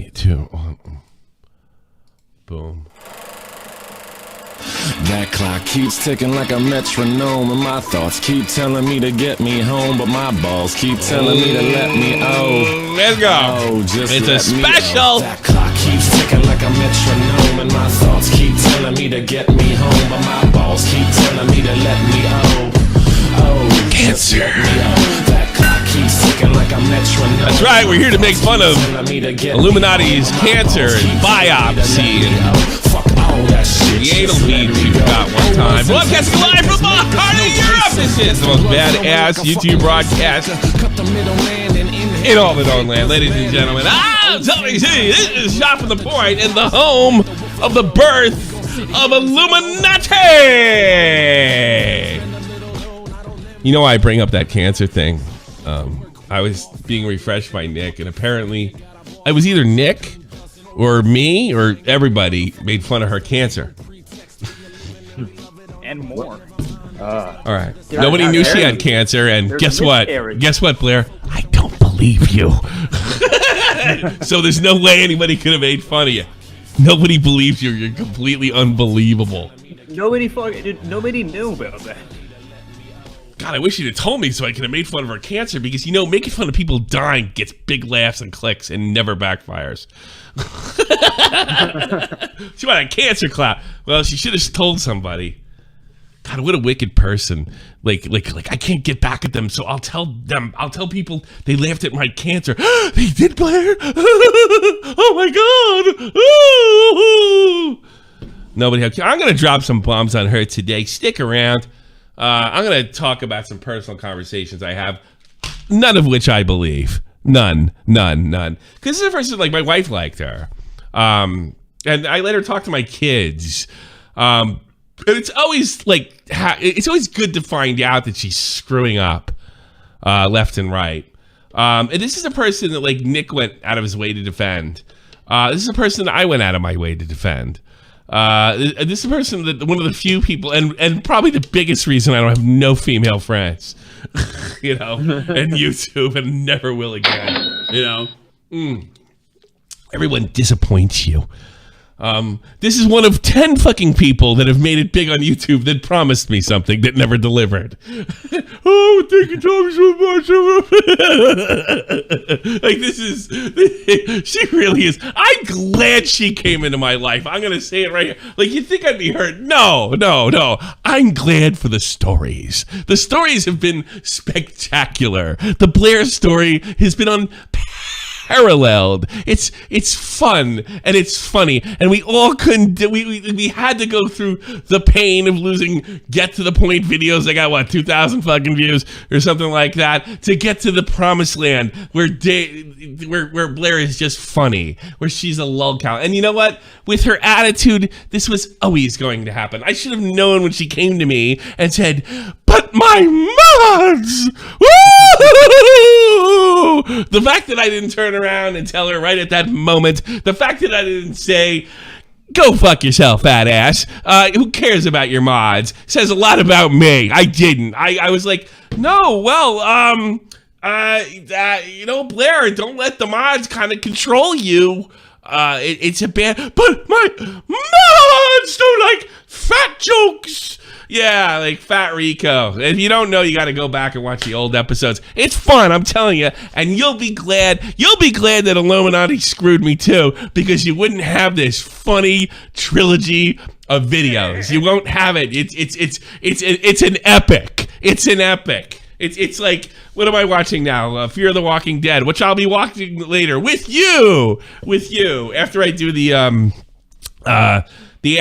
2, 1. Boom. That clock keeps ticking like a metronome, and my thoughts keep telling me to get me home, but my balls keep telling me to let me Let's go. It's a special. That clock keeps ticking like a metronome, and my thoughts keep telling me to get me home, but my balls keep telling me to let me Cancer. That clock keeps ticking like a metronome. That's right. We're here to make fun of Illuminaughti's cancer and biopsy and the anal beads you got one time. Broadcasting live from Carter, Europe. This is the most badass YouTube broadcast in all the known land, ladies and gentlemen. This is Shot from the Point and the home of the birth of Illuminaughtii. You know, I bring up that cancer thing. I was being refreshed by Nick, and apparently, it was either Nick or me or everybody made fun of her cancer. And more. All right. Nobody knew she had cancer, and guess what? Guess what, Blair? I don't believe you. So there's no way anybody could have made fun of you. Nobody believes you. You're completely unbelievable. Nobody knew about that. God, I wish you'd have told me so I could have made fun of her cancer, because, you know, making fun of people dying gets big laughs and clicks and never backfires. She wanted a cancer clap. Well, she should have told somebody. God, what a wicked person. Like, I can't get back at them, so I'll tell people they laughed at my cancer. They did, Blair? Oh, my God. Nobody. I'm going to drop some bombs on her today. Stick around. I'm going to talk about some personal conversations I have, none of which I believe. None. Because this is the first time, like, my wife liked her. And I let her talk to my kids. And it's always, like, it's always good to find out that she's screwing up left and right. And this is a person that, like, Nick went out of his way to defend. This is a person that I went out of my way to defend. This is a person that one of the few people, and probably the biggest reason I don't have no female friends, you know, and YouTube, and never will again, you know. Everyone disappoints you. This is one of 10 fucking people that have made it big on YouTube that promised me something that never delivered. Oh, thank you, Tom, so much. Like, she really is. I'm glad she came into my life. I'm going to say it right here. Like, you think I'd be hurt? No. I'm glad for the stories. The stories have been spectacular. The Blair story has been unparalleled. It's fun and it's funny, and we all couldn't do, we had to go through the pain of losing Get to the Point videos. I got what, 2,000 fucking views or something like that, to get to the promised land where Blair is just funny, where she's a lolcow. And you know what, with her attitude, this was always going to happen. I should have known when she came to me and said, but my mods, woo! The fact that I didn't turn around and tell her right at that moment, the fact that I didn't say, go fuck yourself, fat ass, who cares about your mods, says a lot about me. I didn't. I was like, no, well, you know, Blair, don't let the mods kind of control you. It's a bad, but my mods don't like fat jokes. Yeah, like Fat Rico. If you don't know, you got to go back and watch the old episodes. It's fun, I'm telling you, and you'll be glad that Illuminaughtii screwed me too, because you wouldn't have this funny trilogy of videos. You won't have it. It's an epic. It's an epic. It's like, what am I watching now? Fear of the Walking Dead, which I'll be watching later with you after I do the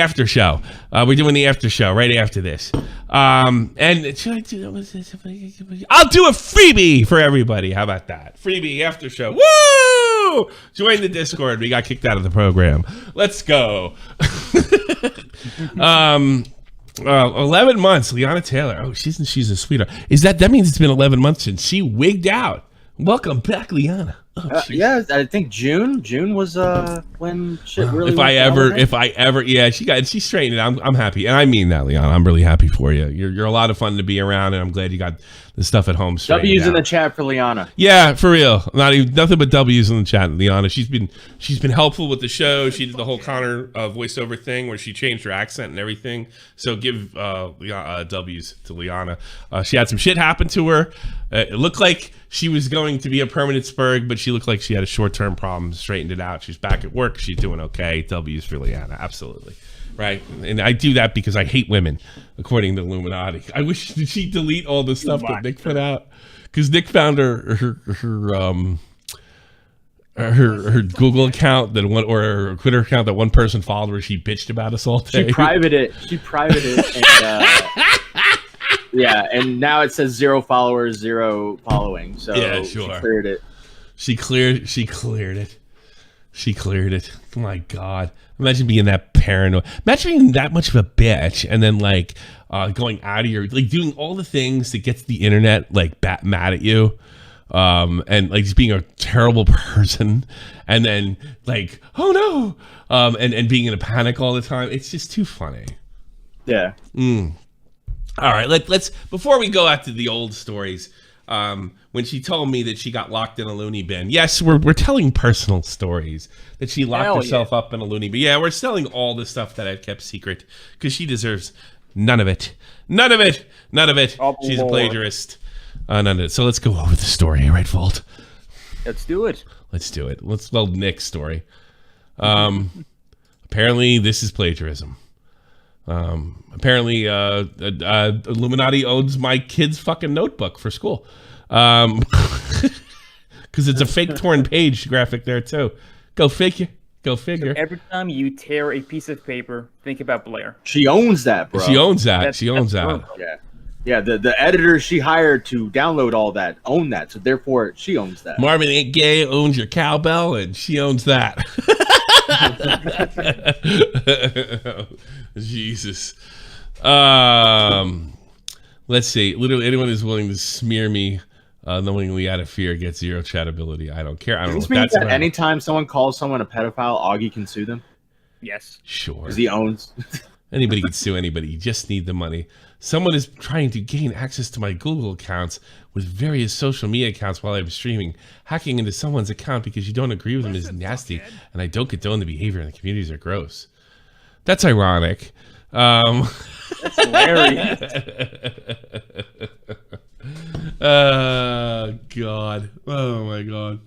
after show. We're doing the after show right after this. And should I do that? I'll do a freebie for everybody. How about that? Freebie after show. Woo! Join the Discord. We got kicked out of the program. Let's go. 11 months, Liana Taylor. Oh, she's a sweetheart. That means it's been 11 months since she wigged out. Welcome back, Liana. Oh, yeah, I think June was when shit really. If I ever, yeah, she straightened it. I'm happy, and I mean that, Liana. I'm really happy for you. You're a lot of fun to be around, and I'm glad you got the stuff at home. W's in the chat for Liana. Yeah, for real. Nothing but W's in the chat, Liana. She's been helpful with the show. She did the whole Connor voiceover thing where she changed her accent and everything. So give W's to Liana. She had some shit happen to her. It looked like she was going to be a permanent spurg, but she looked like she had a short-term problem. Straightened it out. She's back at work. She's doing okay. W's for Liana. Absolutely. Right, and I do that because I hate women, according to Illuminati. I wish did she delete all the stuff that Nick put out, because Nick found her Google account that one or her Twitter account that one person followed where she bitched about us all day. She privated it, and yeah, and now it says 0 followers, 0 following. So yeah, sure. She cleared it. She cleared it. She cleared it. Oh my God. Imagine being that paranoid. Imagine being that much of a bitch and then like going out of your, like doing all the things that gets the internet like mad at you. And like just being a terrible person and then like, oh no. And being in a panic all the time. It's just too funny. Yeah. All right. Let's, before we go out to the old stories, when she told me that she got locked in a loony bin. Yes, we're telling personal stories that she locked herself up in a loony bin. Yeah, we're telling all the stuff that I've kept secret because she deserves none of it. None of it. None of it. Oh, She's a plagiarist. None of it. So let's go over the story, right, Volt? Let's do it. Let's do it. Let's tell Nick's story. Apparently, this is plagiarism. Apparently, Illuminati owns my kid's fucking notebook for school. Because it's a fake torn page graphic there too. Go figure. Go figure. Every time you tear a piece of paper, think about Blair. She owns that, bro. She owns that. She owns that. Yeah. Yeah, the editor she hired to download all that own that, so therefore she owns that. Marvin ain't gay owns your cowbell, and she owns that. Jesus. Let's see. Literally anyone who's willing to smear me knowingly out of fear gets 0 chatability. I don't care. I don't know if that's that anytime someone calls someone a pedophile, Augie can sue them? Yes. Sure. Because he owns. Anybody can sue anybody. You just need the money. Someone is trying to gain access to my Google accounts with various social media accounts while I'm streaming. Hacking into someone's account because you don't agree with them is nasty, and I don't condone the behavior, and the communities are gross. That's ironic. That's hilarious. God. Oh my God.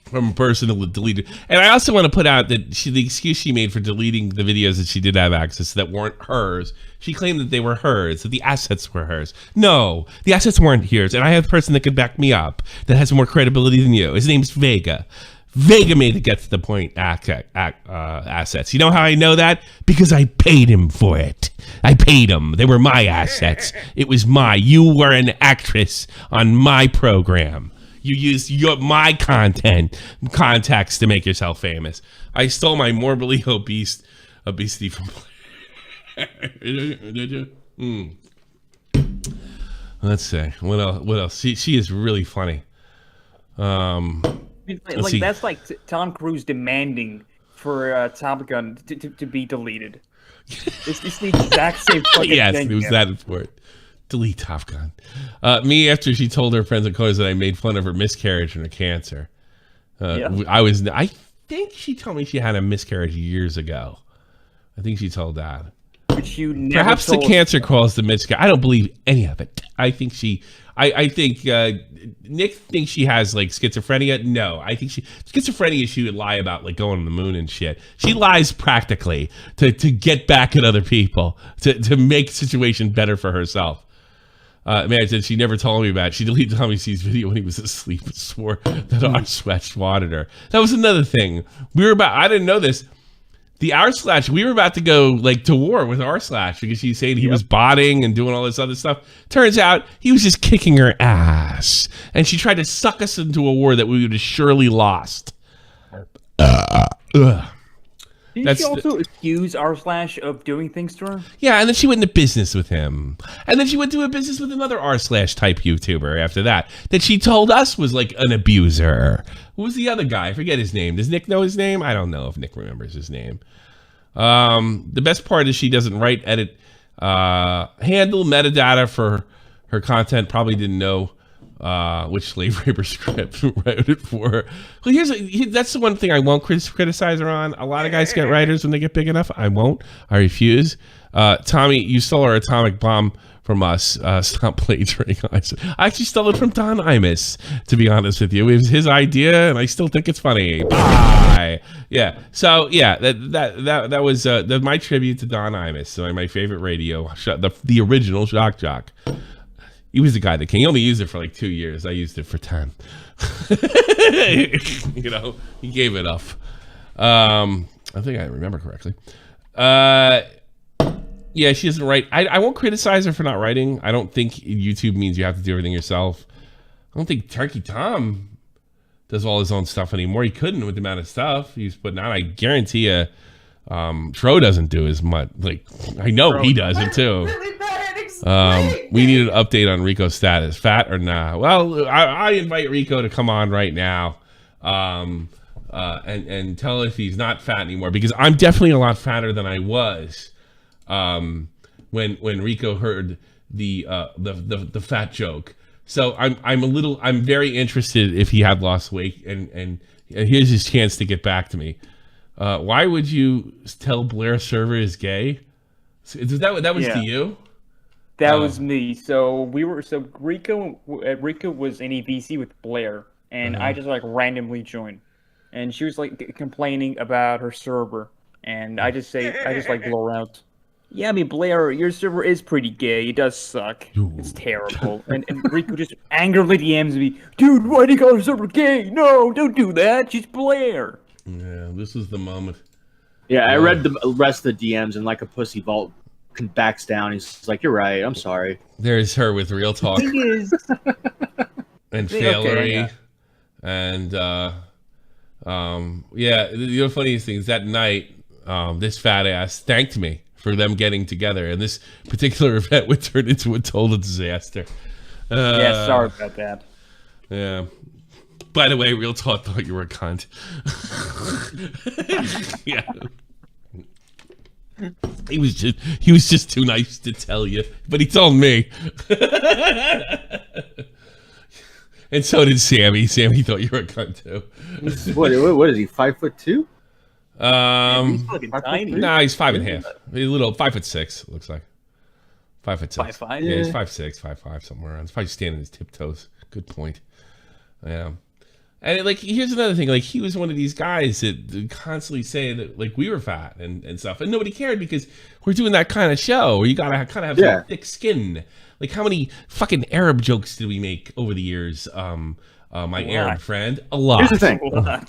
From a person who deleted. And I also want to put out that the excuse she made for deleting the videos that she did have access to that weren't hers, she claimed that they were hers, that the assets were hers. No, the assets weren't hers. And I have a person that could back me up that has more credibility than you. His name's Vega. Vega made it get to the point assets. You know how I know that? Because I paid him for it. I paid him. They were my assets. It was you were an actress on my program. You used my contacts to make yourself famous. I stole my morbidly obesity from Blair. Did you? Let's see. What else? She is really funny. Like that's like Tom Cruise demanding for Top Gun to be deleted. It's the exact same fucking yes, thing. it was that important. Delete Top Gun. Me after she told her friends and coworkers that I made fun of her miscarriage and her cancer. I think she told me she had a miscarriage years ago. I think she told that. But you never Perhaps the cancer caused the miscarriage. I don't believe any of it. I think Nick thinks she has like schizophrenia. No, I think schizophrenia she would lie about like going on the moon and shit. She lies practically to get back at other people, to make the situation better for herself. Man said she never told me about it. She deleted Tommy C's video when he was asleep and swore that our Slash wanted her. That was another thing. I didn't know this. The R Slash, we were about to go like to war with R Slash because she's saying he was botting and doing all this other stuff. Turns out he was just kicking her ass. And she tried to suck us into a war that we would have surely lost. Didn't she also accuse R Slash of doing things to her? Yeah, and then she went into business with him. And then she went to a business with another R Slash type YouTuber after that she told us was like an abuser. Who was the other guy? I forget his name. Does Nick know his name? I don't know if Nick remembers his name. The best part is she doesn't write, edit, handle metadata for her content, probably didn't know which slave raper script wrote it for her. Well, that's the one thing I won't criticize her on. A lot of guys get writers when they get big enough. I won't. I refuse. Tommy, you stole our atomic bomb from us. Stop plagiarizing. I actually stole it from Don Imus, to be honest with you. It was his idea, and I still think it's funny. Bye. Yeah. So yeah, that was my tribute to Don Imus. So my favorite radio, the original Shock Jock. He was the guy that came. He only used it for like 2 years. I used it for 10. You know, he gave it up. I think I remember correctly. Yeah, she doesn't write. I won't criticize her for not writing. I don't think YouTube means you have to do everything yourself. I don't think Turkey Tom does all his own stuff anymore. He couldn't with the amount of stuff he's putting out. I guarantee you, Tro doesn't do as much. Like, I know he doesn't too. We need an update on Rico's status. Fat or nah? Well, I invite Rico to come on right now and tell if he's not fat anymore, because I'm definitely a lot fatter than I was when Rico heard the fat joke. So I'm very interested if he had lost weight, and here's his chance to get back to me. Why would you tell Blair server is gay? That was to you? That was me. So Rico was in EVC with Blair, and I just like randomly joined, and she was like complaining about her server, and I just like blow her out. Yeah, I mean, Blair, your server is pretty gay. It does suck. It's terrible. And Rico just angrily DMs me, dude, why do you call her server gay? No, don't do that. She's Blair. Yeah, this is the moment. Yeah, I read the rest of the DMs, and like a pussy, Vault backs down. He's like, "You're right. I'm sorry." There's her with real talk Thing is, and failery, and yeah. The funniest thing is that night, this fat ass thanked me for them getting together, and this particular event would turn into a total disaster. yeah, sorry about that. Yeah. By the way, Real Talk thought you were a cunt. Yeah. He was just too nice to tell you, but he told me. And so did Sammy. Sammy thought you were a cunt too. What is he? 5'2"? He's fucking tiny. Nah, he's 5.5. He's a little 5'6", looks like. 5'6". 5'5"? Yeah, he's 5'6", 5'5", somewhere around. He's probably standing his tiptoes. Good point. Yeah. And like, here's another thing. Like, he was one of these guys that constantly say that like we were fat and stuff, and nobody cared because we're doing that kind of show where you gotta kind of have some thick skin. Like, how many fucking Arab jokes did we make over the years? My Arab friend, a lot. Here's the thing.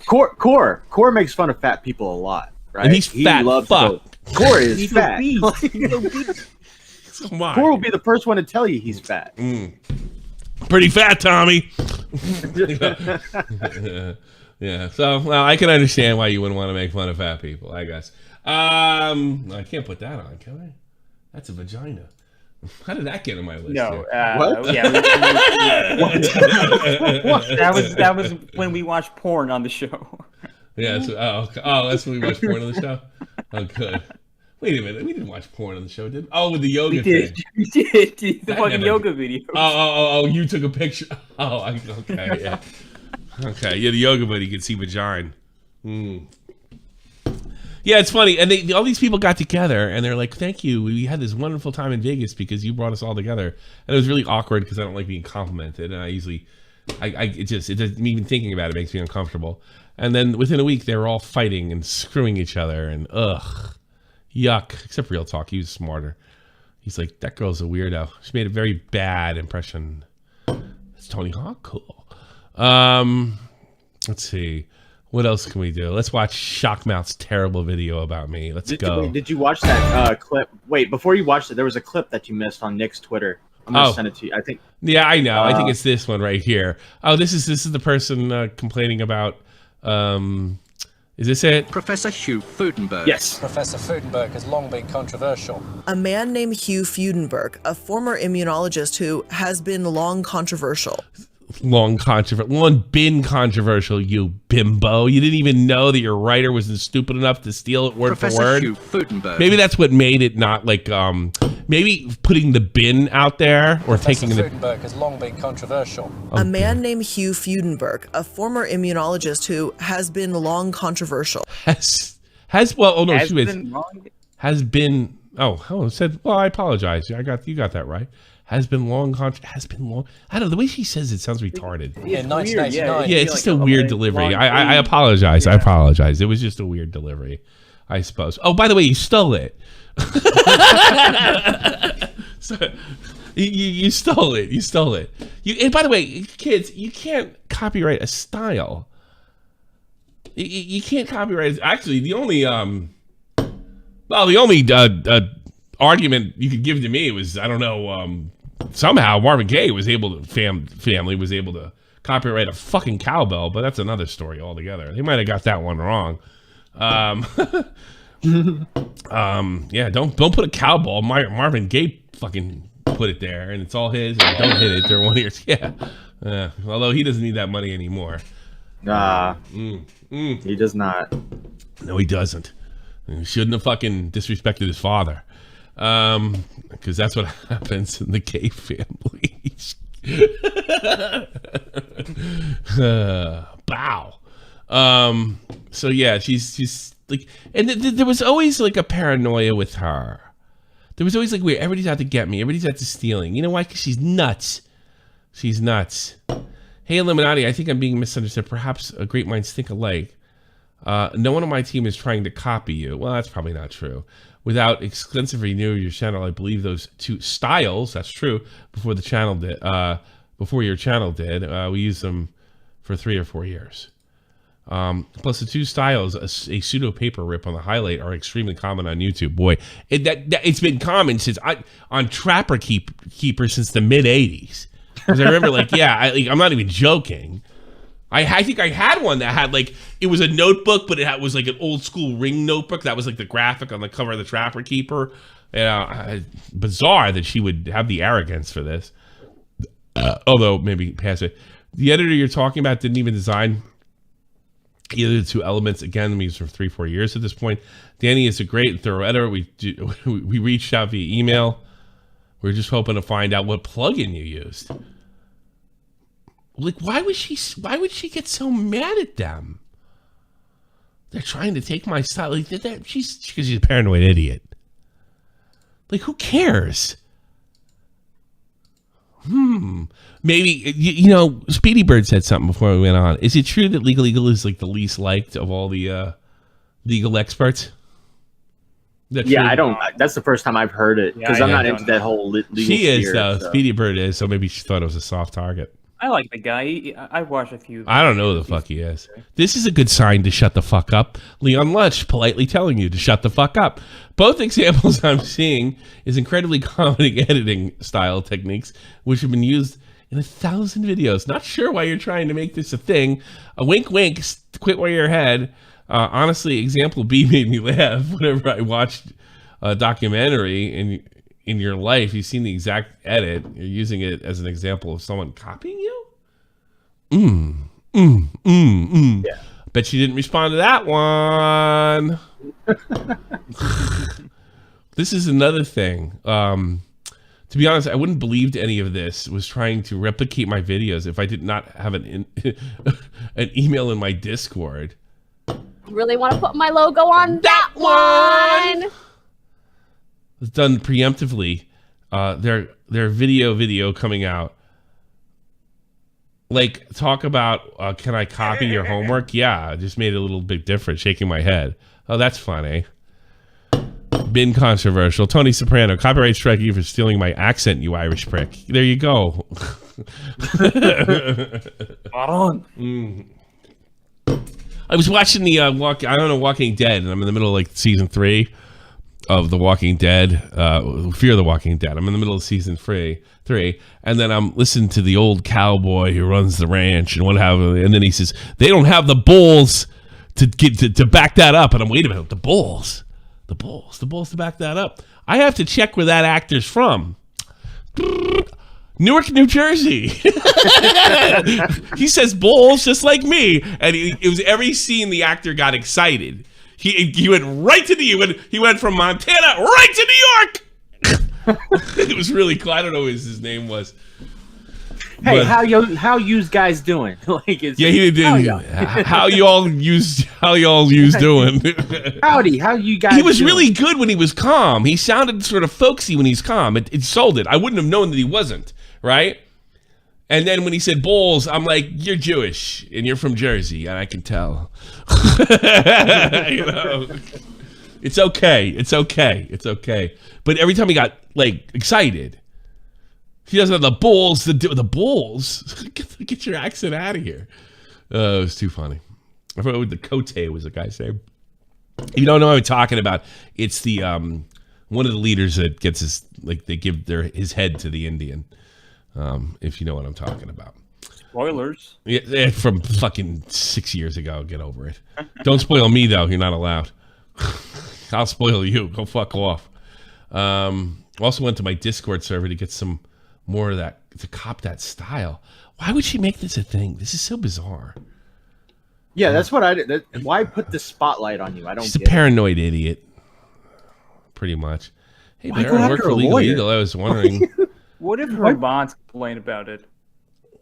Core makes fun of fat people a lot, right? And he's fat. Core is fat. Core will be the first one to tell you he's fat. Pretty fat, Tommy. Yeah. So, well, I can understand why you wouldn't want to make fun of fat people, I guess. I can't put that on, can I? That's a vagina. How did that get on my list? No. What? Yeah. That was when we watched porn on the show. Yeah. So, that's when we watched porn on the show. Oh, good. Wait a minute, we didn't watch porn on the show, did we? Oh, with the yoga thing. We did. The fucking yoga video. Oh, you took a picture. Oh, okay, yeah. Okay, yeah, the yoga buddy can see vagina. Yeah, it's funny. And all these people got together, and they're like, thank you. We had this wonderful time in Vegas because you brought us all together. And it was really awkward because I don't like being complimented. And I usually, it doesn't, even thinking about it makes me uncomfortable. And then within a week, they were all fighting and screwing each other. And ugh. Yuck. Except Real Talk. He was smarter. He's like, that girl's a weirdo. She made a very bad impression. That's Tony Hawk. Cool. Let's see. What else can we do? Let's watch Shockmouth's terrible video about me. Let's go. Did you watch that clip? Wait, before you watched it, there was a clip that you missed on Nick's Twitter. I'm going to send it to you. I think. Yeah, I know. I think it's this one right here. Oh, this is the person complaining about... is this it? Professor Hugh Fudenberg. Yes. Professor Fudenberg has long been controversial. A man named Hugh Fudenberg, a former immunologist who has been long controversial. Long been controversial, you bimbo. You didn't even know that your writer wasn't stupid enough to steal it word Professor for word. Hugh Fudenberg. Maybe that's what made it not like maybe putting the bin out there or taking the. Freudenberg has long been controversial. A man named Hugh Freudenberg, a former immunologist who has been long controversial. Has been. Oh, it said. Well, I apologize. You got that right. Has been long. I don't know. The way she says it sounds retarded. In 1989. Yeah, it's just a weird delivery. I apologize. I apologize. It was just a weird delivery, I suppose. Oh, by the way, you stole it. So, you stole it. You stole it. And by the way, kids, you can't copyright a style. You can't copyright. Actually, the only argument you could give to me was, I don't know, somehow Marvin Gaye was able to family was able to copyright a fucking cowbell, but that's another story altogether. They might have got that one wrong. Yeah, don't put a cowbell. Marvin Gaye fucking put it there, and it's all his. And don't hit it. They're one of yours. Yeah. Although he doesn't need that money anymore. He does not. No, he doesn't. He shouldn't have fucking disrespected his father. Because that's what happens in the Gaye family. Bow. So yeah, she's like, and there was always like a paranoia with her. There was always like, wait, everybody's out to get me. Everybody's out to stealing. You know why? Because she's nuts. She's nuts. Hey, Illuminaughtii, I think I'm being misunderstood. Perhaps great minds think alike. No one on my team is trying to copy you. Well, that's probably not true. Without extensive renewal of your channel, I believe those two styles, that's true, before your channel did, we used them for 3 or 4 years. Plus the two styles, a pseudo paper rip on the highlight, are extremely common on YouTube. Boy, it's been common since on Trapper Keeper since the mid 80s. Because I remember, like, I'm not even joking. I think I had one that had, like, it was a notebook, but it was like an old school ring notebook. That was like the graphic on the cover of the Trapper Keeper. Bizarre that she would have the arrogance for this. Although maybe pass it. The editor you're talking about didn't even design either of the two elements. Again, we used for 3-4 years at this point. Danny is a great and thorough editor. We reached out via email. We were just hoping to find out what plugin you used. Like, why would she get so mad at them? They're trying to take my style. Like, because she's a paranoid idiot. Like, who cares? Maybe, Speedy Bird said something before we went on. Is it true that Legal Eagle is like the least liked of all the legal experts? I don't. That's the first time I've heard it, because I'm not into that whole legal She is, sphere, though. so. Speedy Bird is, so maybe she thought it was a soft target. I like the guy. I watched a few. I don't know who the fuck he is. This is a good sign to shut the fuck up. Leon Lutch politely telling you to shut the fuck up. Both examples I'm seeing is incredibly common editing style techniques, which have been used in 1,000 videos. Not sure why you're trying to make this a thing. A wink, wink, quit while you're ahead. Honestly, example B made me laugh whenever I watched a documentary in your life. You've seen the exact edit. You're using it as an example of someone copying you? Yeah. Bet you didn't respond to that one. This is another thing. To be honest, I wouldn't believe any of this was trying to replicate my videos if I did not have an email in my Discord. Really want to put my logo on that one? It's done preemptively. Their video coming out. Like, talk about, can I copy your homework? Yeah, I just made it a little bit different, shaking my head. Oh, that's funny. Been controversial. Tony Soprano, copyright strike you for stealing my accent, you Irish prick. There you go. I was watching the Walking Dead, and I'm in the middle of like season 3 of The Walking Dead, Fear the Walking Dead. I'm in the middle of season 3, and then I'm listening to the old cowboy who runs the ranch and what have you, and then he says they don't have the balls to back that up, and I'm wait a minute, the balls to back that up. I have to check where that actor's from. Newark, New Jersey. He says bulls just like me, and it was every scene the actor got excited. He went right to he went from Montana right to New York. It was really cool. I don't know what his name was. Hey, But- how you guys doing? Like, Yeah, he did. How y'all use doing? Howdy, how you guys? He was doing? really good when he was calm. He sounded sort of folksy when he's calm. It sold it. I wouldn't have known that he wasn't, right? And then when he said bowls, I'm like, you're Jewish and you're from Jersey, and I can tell. You know, it's okay. It's okay. It's okay. But every time he got like excited, he doesn't have the balls to do the balls. Get your accent out of here. It was too funny. I forgot what the Cote was the guy's name. If you don't know what I'm talking about, it's the one of the leaders that gets his they give his head to the Indian. If you know what I'm talking about. Spoilers. Yeah, from fucking 6 years ago. Get over it. Don't spoil me though. You're not allowed. I'll spoil you. Go fuck off. Also went to my Discord server to get some more of that, to cop that style. Why would she make this a thing? This is so bizarre. Yeah, that's what I did. Why put the spotlight on you? I don't. She's a get paranoid idiot. Pretty much. Hey, Why Blair, go I work after for a Legal lawyer? Eagle. I was wondering. What if her mods complain about it?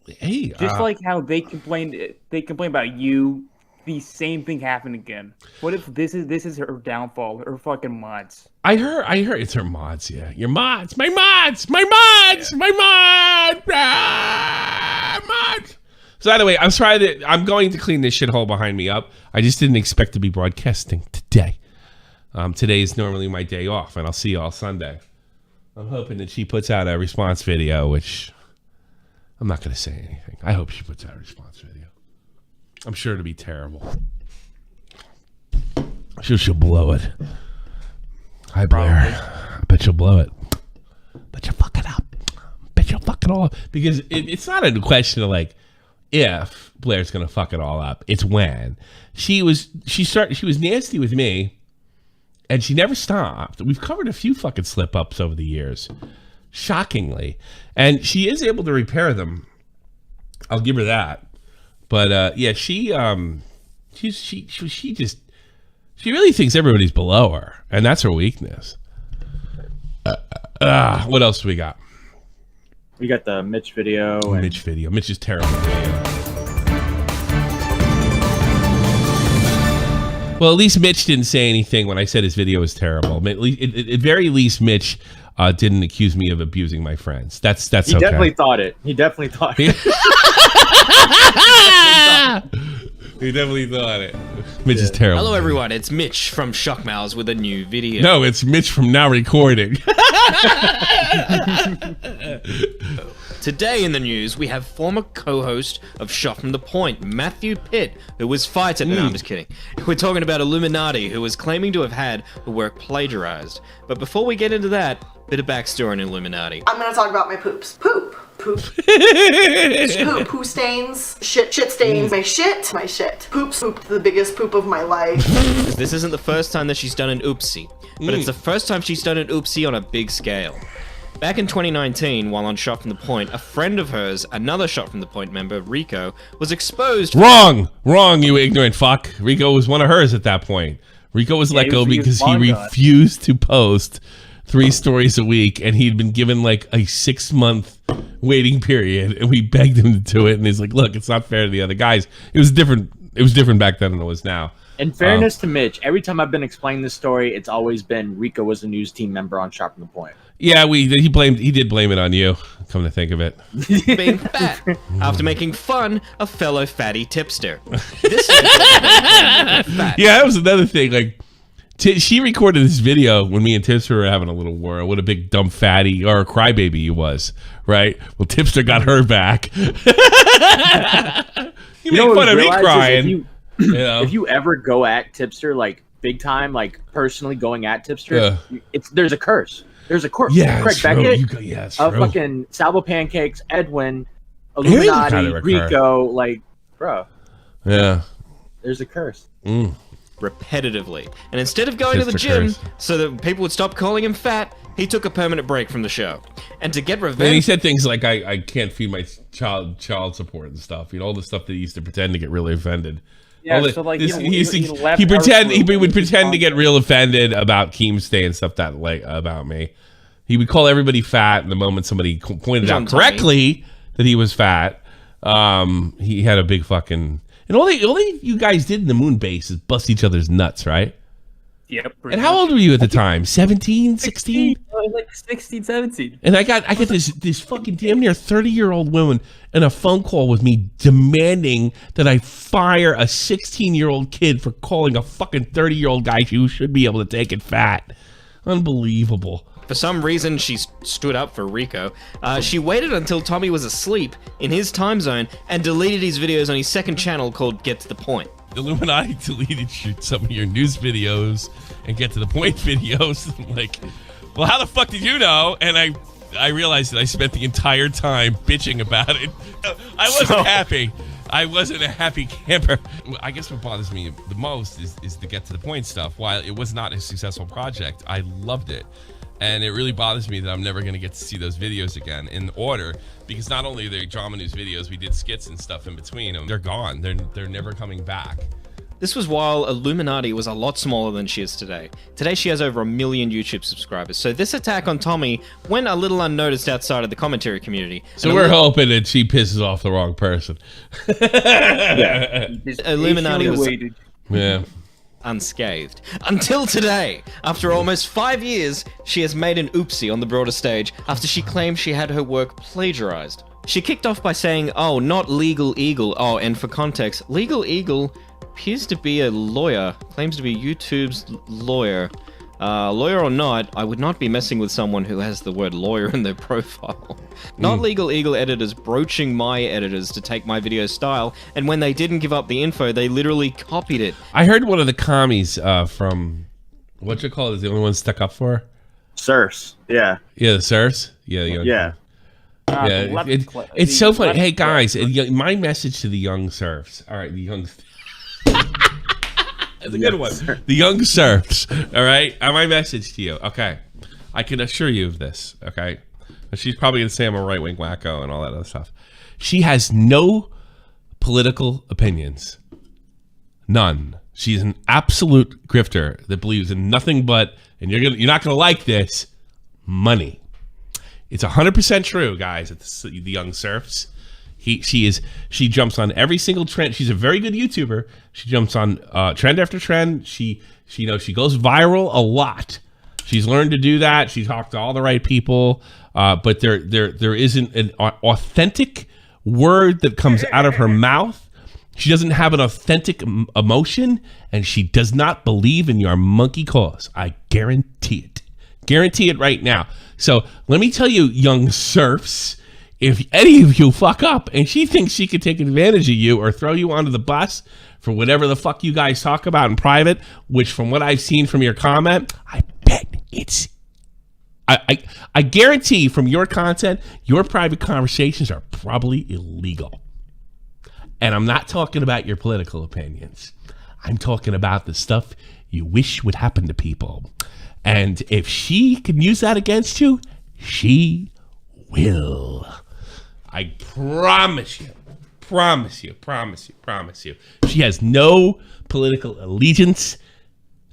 Hey, Just like how they complain about you, the same thing happened again. What if this is her downfall? Her fucking mods. I heard it's her mods. Yeah, your mods, my mods, my mods, my mods, mods. So anyway, I'm going to clean this shithole behind me up. I just didn't expect to be broadcasting today. Today is normally my day off, and I'll see you all Sunday. I'm hoping that she puts out a response video, which I'm not going to say anything. I hope she puts out a response video. I'm sure it'll be terrible. She'll blow it. Hi, Blair. I bet you'll blow it. Bet you'll fuck it up. Bet you'll fuck it all up. Because it's not a question of like if Blair's gonna fuck it all up. It's when. She was nasty with me, and she never stopped. We've covered a few fucking slip ups over the years, shockingly, and she is able to repair them. I'll give her that. But yeah, she really thinks everybody's below her, and that's her weakness. What else do we got? We got the Mitch video. Mitch video. Mitch is terrible. Well, at least Mitch didn't say anything when I said his video was terrible. At very least, Mitch didn't accuse me of abusing my friends. That's He okay. definitely thought it. He definitely thought it. He definitely thought it. Mitch is terrible. Hello everyone, it's Mitch from Shockmouse with a new video. No, it's Mitch from Now Recording. Today in the news, we have former co-host of Shot from the Point, Matthew Pitt, who was fired. No, I'm just kidding. We're talking about iilluminaughtii, who was claiming to have had her work plagiarized. But before we get into that, bit of backstory on iilluminaughtii. I'm gonna talk about my poops. Poop. Poop. Poo stains. Shit stains. My shit. Poops. Pooped the biggest poop of my life. This isn't the first time that she's done an oopsie, but it's the first time she's done an oopsie on a big scale. Back in 2019, while on Shot from the Point, a friend of hers, another Shot from the Point member, Rico, was exposed. Wrong, you ignorant fuck. Rico was one of hers at that point. Rico was let go because he refused to post 3 stories a week, and he'd been given like a 6-month waiting period, and we begged him to do it, and he's like, look, it's not fair to the other guys. It was different back then than it was now. In fairness to Mitch, every time I've been explaining this story, it's always been Rico was a news team member on Shot from the Point. Yeah, he did blame it on you, come to think of it. Being fat after making fun of fellow fatty tipster. This Yeah, that was another thing. Like, she recorded this video when me and Tipster were having a little war. What a big dumb fatty or a crybaby he was, right? Well, Tipster got her back. You make fun of me crying. If you ever go at Tipster, like big time, like personally going at Tipster, there's a curse. There's a curse. Yeah, Craig Beckett, yes, fucking Salvo Pancakes, Edwin, iilluminaughtii, Rico, like, bro. Yeah. There's a curse. Repetitively. And instead of going to the gym so that people would stop calling him fat, he took a permanent break from the show. And to get revenge... And he said things like, I can't feed my child support and stuff. You know, all the stuff that he used to pretend to get really offended. Yeah, so like he would pretend to get real offended about Keem's Day and stuff that like about me. He would call everybody fat, and the moment somebody pointed out correctly that he was fat, he had a big fucking... And all you guys did in the moon base is bust each other's nuts, right? Yep. And how old were you at the time? 17, 16? I was like 16, 17. And I got this fucking damn near 30-year-old woman in a phone call with me demanding that I fire a 16-year-old kid for calling a fucking 30-year-old guy who should be able to take it fat. Unbelievable. For some reason, she stood up for Rico. She waited until Tommy was asleep in his time zone and deleted his videos on his second channel called Get to the Point. Illuminati deleted some of your news videos and Get to the Point videos. Like, well, how the fuck did you know? And I realized that I spent the entire time bitching about it. I wasn't happy. I wasn't a happy camper. I guess what bothers me the most is the Get to the Point stuff. While it was not a successful project, I loved it. And it really bothers me that I'm never going to get to see those videos again in order, because not only are they drama news videos, we did skits and stuff in between them. They're gone. They're never coming back. This was while Illuminaughtii was a lot smaller than she is today. Today she has over 1 million YouTube subscribers. So this attack on Tommy went a little unnoticed outside of the commentary community. So we're hoping that she pisses off the wrong person. Yeah. Illuminaughtii was... Yeah. Unscathed. Until today, after almost 5 years, she has made an oopsie on the broader stage after she claimed she had her work plagiarized. She kicked off by saying, oh, not Legal Eagle. Oh, and for context, Legal Eagle appears to be a lawyer, claims to be YouTube's lawyer. Lawyer or not, I would not be messing with someone who has the word lawyer in their profile. Not Legal Eagle editors broaching my editors to take my video style, and when they didn't give up the info, they literally copied it. I heard one of the commies from, what you call it, is the only one stuck up for? Surfs, yeah. Yeah, the Surfs? Yeah. Yeah. It's so funny. Hey, guys, my message to the young Surfs. All right, the young... That's a good one. The young Surfs, all right? My message to you, okay? I can assure you of this, okay? She's probably going to say I'm a right-wing wacko and all that other stuff. She has no political opinions. None. She's an absolute grifter that believes in nothing but, and you're not going to like this, money. It's 100% true, guys, at the young Surfs. She jumps on every single trend. She's a very good YouTuber. She jumps on trend after trend. She goes viral a lot. She's learned to do that. She talked to all the right people, but there isn't an authentic word that comes out of her mouth. She doesn't have an authentic emotion, and she does not believe in your monkey cause. I guarantee it. Guarantee it right now. So let me tell you, young Surfs, if any of you fuck up and she thinks she could take advantage of you or throw you onto the bus for whatever the fuck you guys talk about in private, which from what I've seen from your comment, I bet it's... I guarantee from your content, your private conversations are probably illegal. And I'm not talking about your political opinions. I'm talking about the stuff you wish would happen to people. And if she can use that against you, she will. I promise you. She has no political allegiance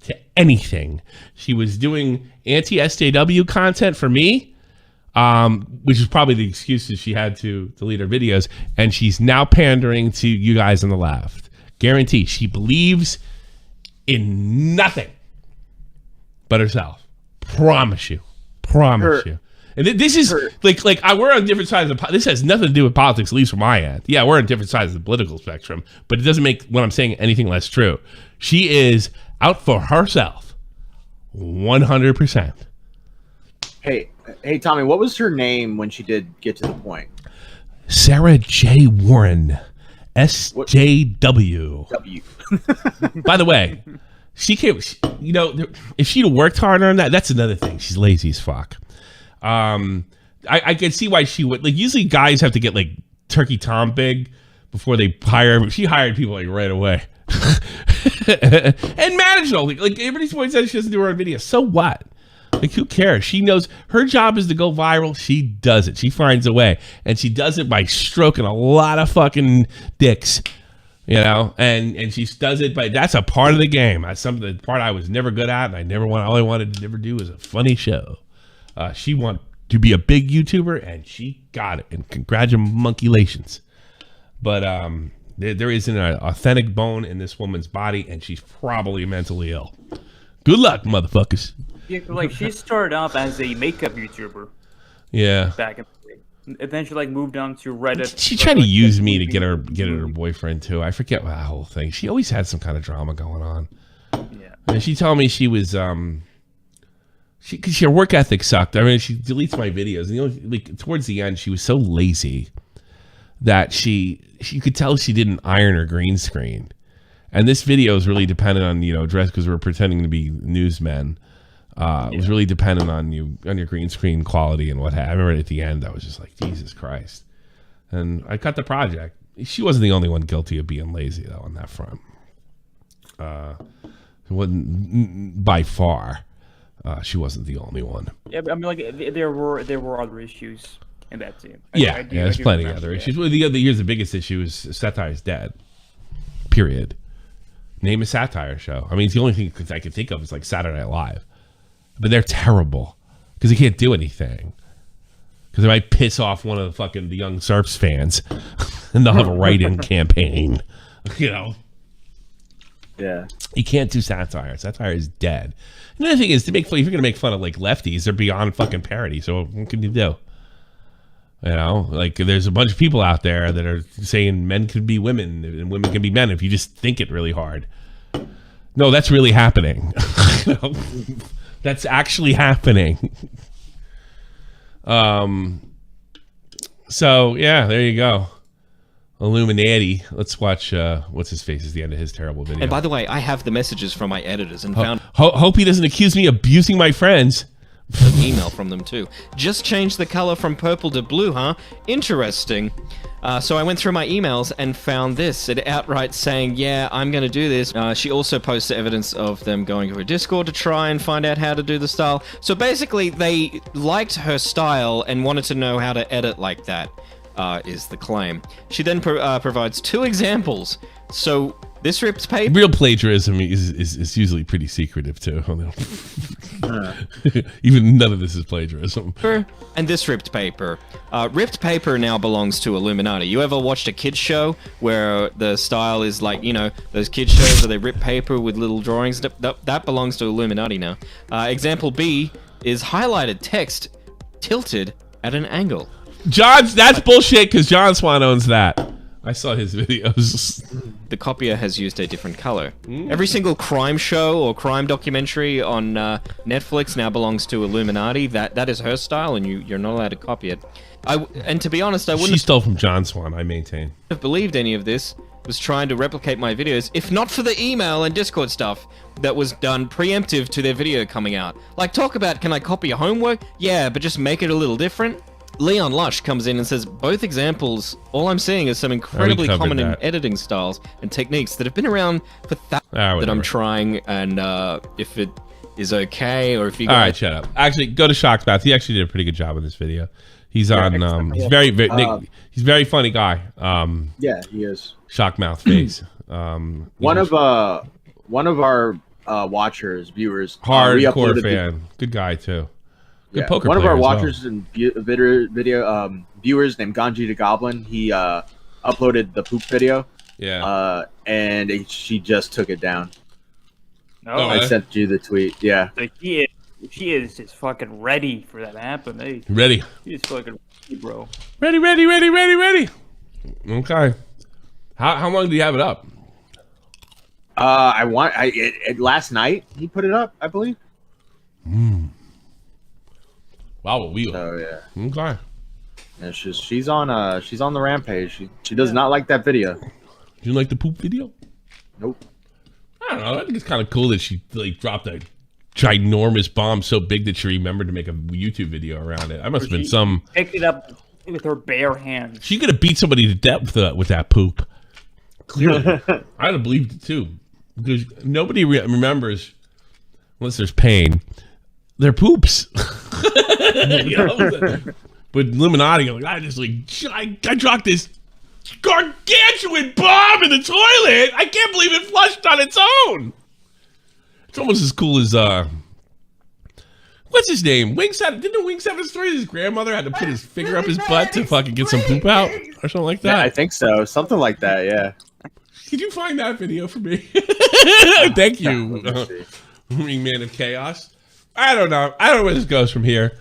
to anything. She was doing anti-SJW content for me, which is probably the excuses she had to delete her videos, and she's now pandering to you guys on the left. Guarantee she believes in nothing but herself. Promise you. And this is we're on different sides of this has nothing to do with politics, at least from my end. Yeah, we're on different sides of the political spectrum, but it doesn't make what I'm saying anything less true. She is out for herself, 100%. Hey, Tommy, what was her name when she did Get to the Point? Sarah J. Warren, SJW. By the way, she came. If she'd have worked harder on that, that's another thing. She's lazy as fuck. I can see why she would. Like, usually guys have to get like Turkey Tom big before they hire him. She hired people like right away. And managed all. Like everybody's always says she doesn't do her own videos. So what? Like, who cares? She knows her job is to go viral. She does it. She finds a way. And she does it by stroking a lot of fucking dicks. And she does it by, that's a part of the game. That's the part I was never good at, and all I wanted to never do was a funny show. She wanted to be a big YouTuber, and she got it. And congratulations. But there isn't an authentic bone in this woman's body, and she's probably mentally ill. Good luck, motherfuckers. Yeah, like she started off as a makeup YouTuber. Yeah. Back in the day. And then she like moved on to Reddit. She tried to use me to get her boyfriend too. I forget that whole thing. She always had some kind of drama going on. Yeah. And she told me she was her work ethic sucked. I mean, she deletes my videos. And like towards the end, she was so lazy that you could tell she didn't iron her green screen. And this video is really dependent on dress because we're pretending to be newsmen. It was really dependent on your green screen quality and what have. I remember at the end, I was just like, Jesus Christ. And I cut the project. She wasn't the only one guilty of being lazy though on that front. It wasn't by far. She wasn't the only one. Yeah, but I mean, like there were other issues in that team. There's plenty of other issues. Well, here's the biggest issue is Satire's dead. Period. Name a satire show. I mean, it's the only thing I can think of is like Saturday Night Live. But they're terrible because they can't do anything. Because they might piss off one of the young Serps fans, and they'll have a write-in campaign. Yeah. You can't do satire. Satire is dead. Another thing is if you're going to make fun of like lefties, they're beyond fucking parody. So what can you do? Like there's a bunch of people out there that are saying men could be women and women can be men if you just think it really hard. No, that's really happening. That's actually happening. So yeah, there you go. Illuminaughtii. Let's watch what's his face is the end of his terrible video. And by the way, I have the messages from my editors and found hope he doesn't accuse me of abusing my friends. an email from them too. Just change the color from purple to blue, huh? Interesting. So I went through my emails and found this. It outright saying, yeah, I'm going to do this. She also posted evidence of them going to her Discord to try and find out how to do the style. So basically, they liked her style and wanted to know how to edit like that, is the claim. She then provides 2 examples. So this ripped paper... Real plagiarism is usually pretty secretive, too. Even none of this is plagiarism. And this ripped paper. Ripped paper now belongs to Illuminaughtii. You ever watched a kids show where the style is like, those kids shows where they rip paper with little drawings? That belongs to Illuminaughtii now. Example B is highlighted text tilted at an angle. That's bullshit because John Swan owns that. I saw his videos. The copier has used a different color. Every single crime show or crime documentary on Netflix now belongs to Illuminaughtii. That is her style, and you're not allowed to copy it. And to be honest, I wouldn't She stole from John Swan, I maintain. have believed any of this was trying to replicate my videos, if not for the email and Discord stuff that was done preemptive to their video coming out. Like, talk about, can I copy your homework? Yeah, but just make it a little different. Leon Lush comes in and says, both examples, all I'm seeing is some incredibly common editing styles and techniques that have been around for that I'm trying, and if it is okay, or if you guys... All right, shut up. Actually, go to Shockmouth. He actually did a pretty good job in this video. He's on, he's he's a very funny guy. Yeah, he is. Shockmouth face. One of our viewers, hardcore fan. Good guy, too. Good poker one of our player as watchers and video viewers named Ganji the Goblin, he uploaded the poop video. Yeah. And she just took it down. Oh, I sent you the tweet. Yeah. Like she is just fucking ready for that to happen. Hey. Ready. She's fucking ready, bro. Ready. Okay. How long do you have it up? Last night he put it up, I believe. Wow, a wheel. Oh yeah. Okay. Yeah, she's on the rampage. She does not like that video. You like the poop video? Nope. I don't know. I think it's kind of cool that she dropped a ginormous bomb so big that she remembered to make a YouTube video around it. I must have been some. Picked it up with her bare hands. She could have beat somebody to death with that poop. Clearly, I'd have believed it too, because nobody remembers unless there's pain. They're poops. But Illuminaughtii, I dropped this gargantuan bomb in the toilet. I can't believe it flushed on its own. It's almost as cool as well, What's his name? Didn't Wings have a story? His grandmother had to put his finger up his butt to fucking get some poop out or something like that. Yeah, I think so. Something like that. Yeah. Could you find that video for me? Thank you, Wingman of Chaos. I don't know. I don't know where this goes from here.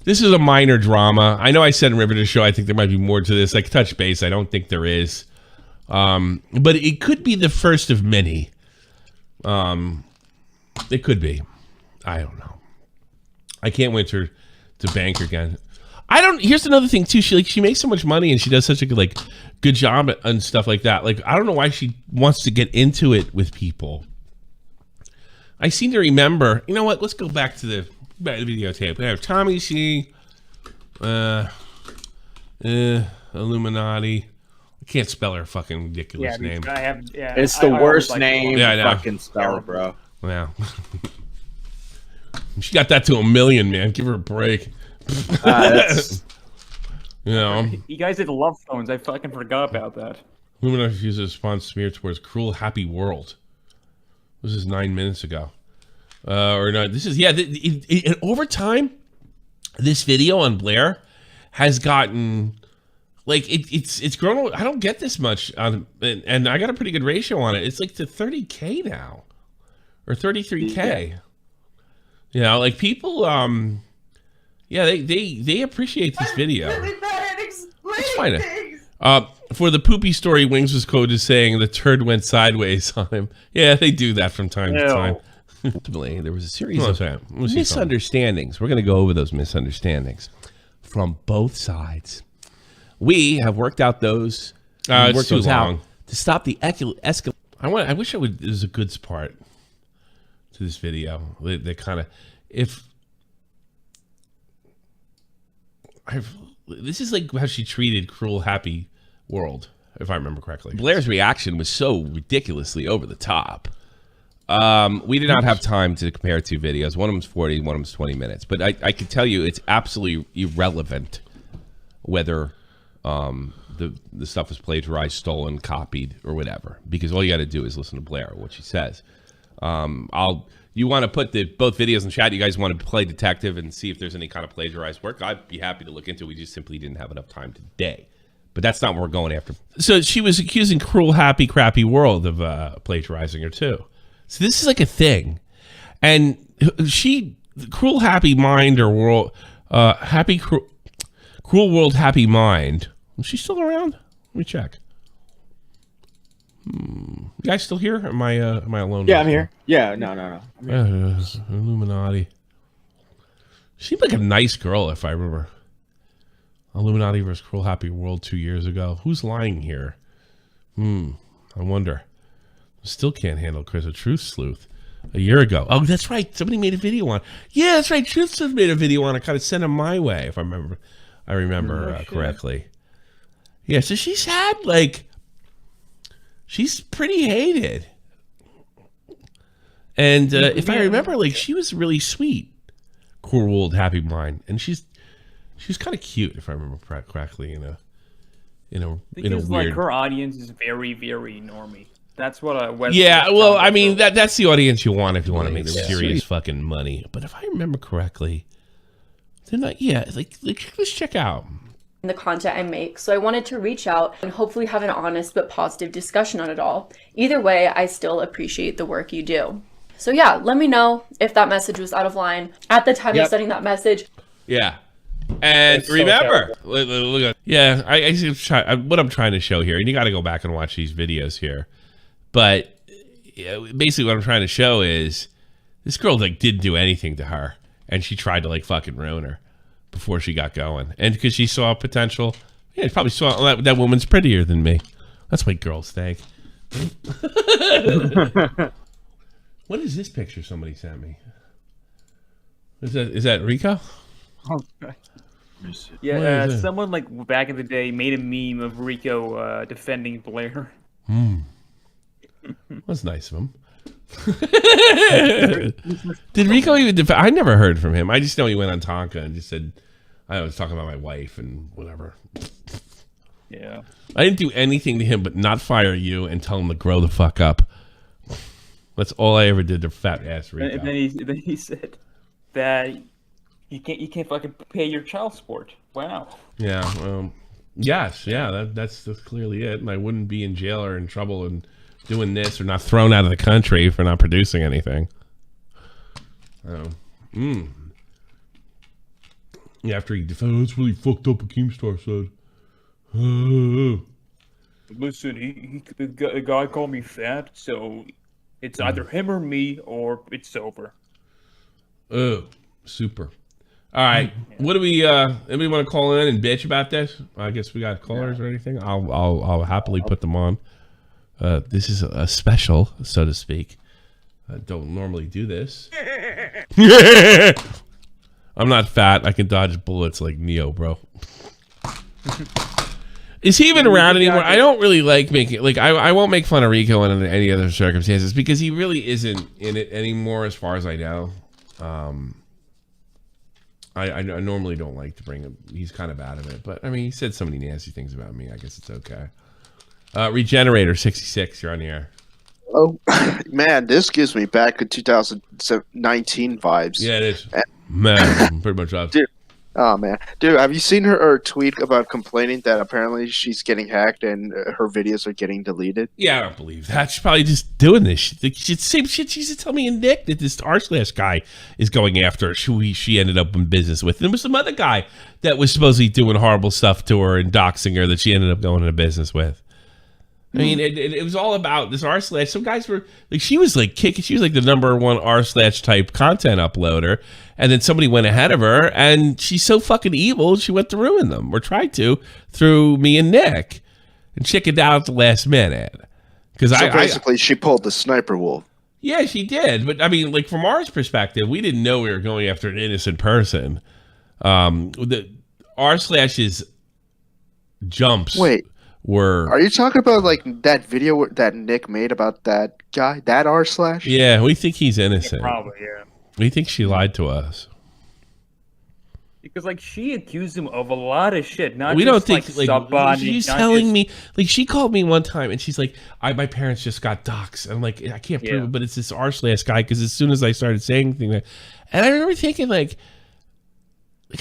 This is a minor drama. I know I said in Riveter's show I think there might be more to this. Like touch base, I don't think there is. But it could be the first of many. It could be. I don't know. I can't wait to bank again. Here's another thing too. She makes so much money and she does such a good job and stuff like that. Like I don't know why she wants to get into it with people. I seem to remember. You know what? Let's go back to the videotape. We have Tommy C. Illuminaughtii. I can't spell her fucking ridiculous name. It's the worst name. Yeah, I know. Fucking spell it, bro. Yeah. She got that to 1 million, man. Give her a break. You know. You guys did love phones. I fucking forgot about that. Illuminaughtii uses a response smear towards cruel, happy world. This is 9 minutes ago. Or no, this is, and over time, this video on Blair has gotten, like, it's grown. I don't get this much on, and I got a pretty good ratio on it. It's like to 30K now, or 33K. Yeah. You know, like people, they appreciate this video. Really bad at explaining fine. things. For the poopy story, Wings was quoted as saying the turd went sideways on him. Yeah, they do that from time to time. There was a series of misunderstandings. We're going to go over those misunderstandings from both sides. We have worked out those. It's too long to stop the escalation. I wish there's a good part to this video. They kind of, this is like how she treated Cruel Happy World, if I remember correctly. Blair's reaction was so ridiculously over the top. We did not have time to compare two videos. One of them's 40, one of them's 20 minutes. But I can tell you it's absolutely irrelevant whether the stuff was plagiarized, stolen, copied, or whatever. Because all you got to do is listen to Blair, what she says. You want to put both videos in chat? You guys want to play detective and see if there's any kind of plagiarized work? I'd be happy to look into it. We just simply didn't have enough time today. But that's not what we're going after. So she was accusing Cruel Happy Crappy World of plagiarizing her too. So this is like a thing. And Cruel Happy Mind or World, Cruel World Happy Mind. Is she still around? Let me check. You guys still here? Or am I alone? Yeah, I'm here. Yeah, no. Illuminaughtii. She seemed like a nice girl, if I remember. Illuminaughtii versus Cruel Happy World 2 years ago. Who's lying here? I wonder. Still can't handle Chris, a Truth Sleuth. A year ago. Oh, that's right. Somebody made a video on. Yeah, that's right. Truth Sleuth made a video on it. Kind of sent him my way, if I remember correctly. Yeah, so she's had she's pretty hated. And if I remember, she was really sweet. Cruel World Happy Mind, and she's kind of cute, if I remember correctly. In a weird. Her audience is very, very normie. That's what I mean that's the audience you want if you want to make serious fucking money. But if I remember correctly, they're not. Yeah, let's check out the content I make. So I wanted to reach out and hopefully have an honest but positive discussion on it all. Either way, I still appreciate the work you do. So yeah, let me know if that message was out of line at the time of sending that message. Yeah. And remember, look at, what I'm trying to show here, and you got to go back and watch these videos here. But basically what I'm trying to show is this girl didn't do anything to her, and she tried to fucking ruin her before she got going. And because she saw potential, she probably saw that woman's prettier than me. That's what girls think. What is this picture somebody sent me? Is that Rico? Okay. Yeah, someone back in the day made a meme of Rico defending Blair. That's nice of him. Did Rico even defend? I never heard from him. I just know he went on Tonka and just said, I was talking about my wife and whatever. Yeah. I didn't do anything to him but not fire you and tell him to grow the fuck up. That's all I ever did to fat ass Rico. And then he said that You can't fucking pay your child support. Wow. Yeah. Yes. Yeah. That's clearly it. And I wouldn't be in jail or in trouble and doing this or not thrown out of the country for not producing anything. Yeah, after he defended, that's really fucked up. A Keemstar said. Listen, the guy called me fat, so it's either him or me, or it's over. Oh, super. All right, what do we? Anybody want to call in and bitch about this? I guess we got callers or anything. I'll happily put them on. This is a special, so to speak. I don't normally do this. I'm not fat. I can dodge bullets like Neo, bro. Is he even around anymore? I don't really like making I won't make fun of Rico under any other circumstances because he really isn't in it anymore, as far as I know. I normally don't like to bring him. He's kind of out of it, but I mean, he said so many nasty things about me. I guess it's okay. Regenerator 66, you're on the air. Oh man, this gives me back in 2019 vibes. Yeah, it is. Man, pretty much up. Dude, oh man, dude, have you seen her tweet about complaining that apparently she's getting hacked and her videos are getting deleted? Yeah, I don't believe that. She's probably just doing this shit. Same shit she used to tell me and Nick that this r/slash guy is going after her, she ended up in business with. And there was some other guy that was supposedly doing horrible stuff to her and doxing her that she ended up going into business with. I mean, it was all about this r/slash. Some guys were like, she was like kicking. She was like the #1 r/slash type content uploader, and then somebody went ahead of her, and she's so fucking evil. She went to ruin them, or tried to, through me and Nick, and chickened out at the last minute. Because basically, she pulled the sniper wolf. Yeah, she did. But I mean, like from our perspective, we didn't know we were going after an innocent person. The r/slash's jumps. Wait. Are you talking about like that video that Nick made about that guy, that r/? Yeah, we think he's innocent. Yeah, probably, yeah. We think she lied to us. Because like she accused him of a lot of shit. Not we just, don't think like she's telling me like she called me one time and she's like, my parents just got doxxed. And I'm like, I can't prove it, but it's this r/ guy. Because as soon as I started saying things, and I remember thinking like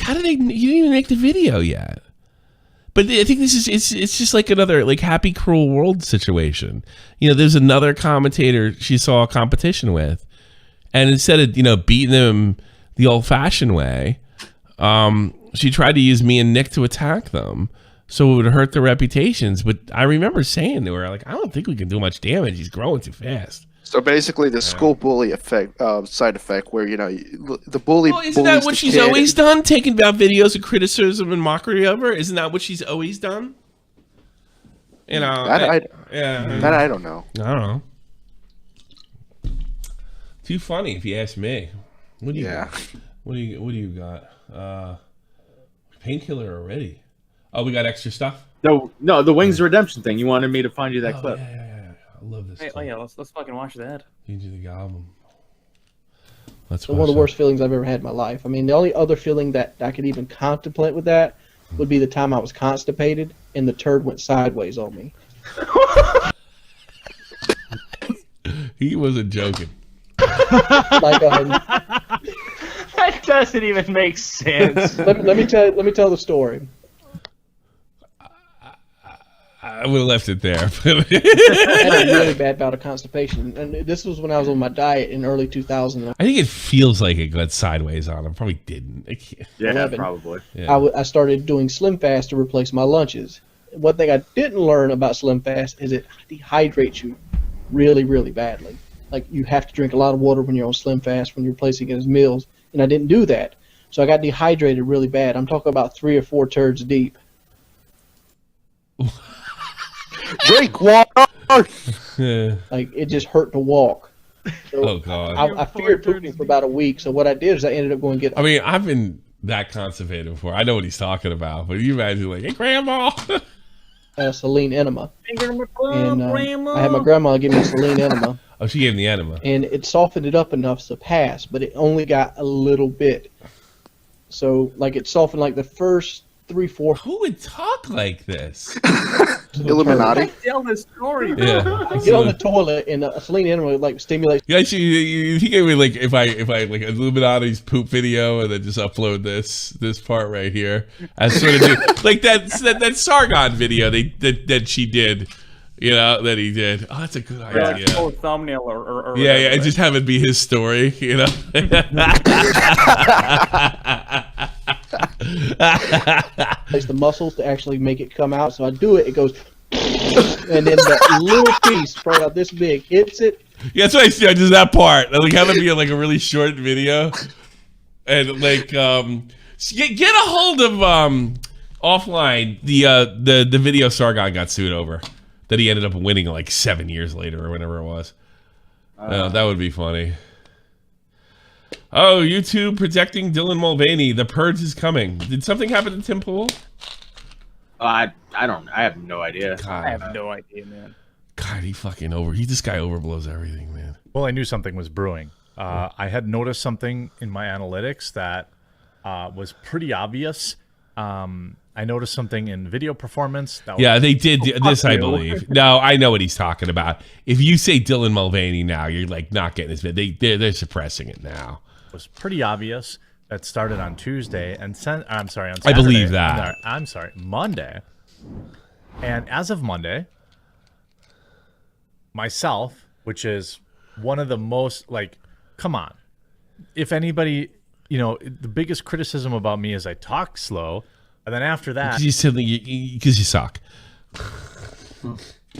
how did you didn't even make the video yet? But I think this is it's just like another like Happy Cruel World situation. You know, there's another commentator she saw a competition with, and instead of beating them the old-fashioned way, she tried to use me and Nick to attack them, so it would hurt their reputations. But I remember saying to her like, I don't think we can do much damage. He's growing too fast. So basically, the school bully effect, side effect, where the bully. Well, isn't that what she's always done? Taking down videos of criticism and mockery of her. Isn't that what she's always done? That I don't know. I don't know. Too funny if you ask me. What do you got? What do you got? Painkiller already. Oh, we got extra stuff. No, the Wings Redemption thing. You wanted me to find you that clip. Yeah. I love this. Hey, oh yeah, let's fucking watch that. Into the album. One of the worst feelings I've ever had in my life. I mean, the only other feeling that I could even contemplate with that would be the time I was constipated and the turd went sideways on me. He wasn't joking. Like, that doesn't even make sense. let me tell the story. I would have left it there. I had a really bad bout of constipation, and this was when I was on my diet in early 2000. I think it feels like it went sideways on him. Probably didn't. Yeah, probably. Yeah. I started doing Slim Fast to replace my lunches. One thing I didn't learn about Slim Fast is it dehydrates you really, really badly. Like, you have to drink a lot of water when you're on Slim Fast when you're replacing it as meals, and I didn't do that. So I got dehydrated really bad. I'm talking about 3 or 4 turds deep. Drink water. Like, it just hurt to walk. So oh God! I feared pooping for about a week. So what I did is I ended up going to get. I mean, I've been that constipated before. I know what he's talking about. But you imagine like, hey, Grandma. Saline enema. And I had my grandma give me a saline enema. Oh, she gave me the enema. And it softened it up enough to pass, but it only got a little bit. So, like, it softened like the first 3/4. Who would talk like this? Illuminati. Tell this story. Yeah. I get on the toilet and Selena Animal like stimulates. Yeah, you think I would like if I like Illuminati's poop video and then just upload this part right here as sort of like that Sargon video that she did, you know, that he did. Oh, that's a good idea. Yeah, or thumbnail or yeah, and just have it be his story, you know. It's the muscles to actually make it come out. So I do it. It goes, and then that little piece right out this big hits it. Yeah, that's what I see. I just that part. I like have it be like a really short video, and like get a hold of offline the video Sargon got sued over that he ended up winning like 7 years later or whenever it was. That would be funny. Oh, YouTube protecting Dylan Mulvaney. The purge is coming. Did something happen to Tim Pool? I don't. I have no idea. God, I have no idea, man. God, this guy overblows everything, man. Well, I knew something was brewing. I had noticed something in my analytics that was pretty obvious. I noticed something in video performance. They did this, I believe. No, I know what he's talking about. If you say Dylan Mulvaney now, you're like not getting his video. They're suppressing it now. It was pretty obvious. That started on Tuesday and on Saturday. I believe that. I'm sorry, Monday. And as of Monday, myself, which is one of the most come on. If anybody, the biggest criticism about me is I talk slow. And then after that, because you suck.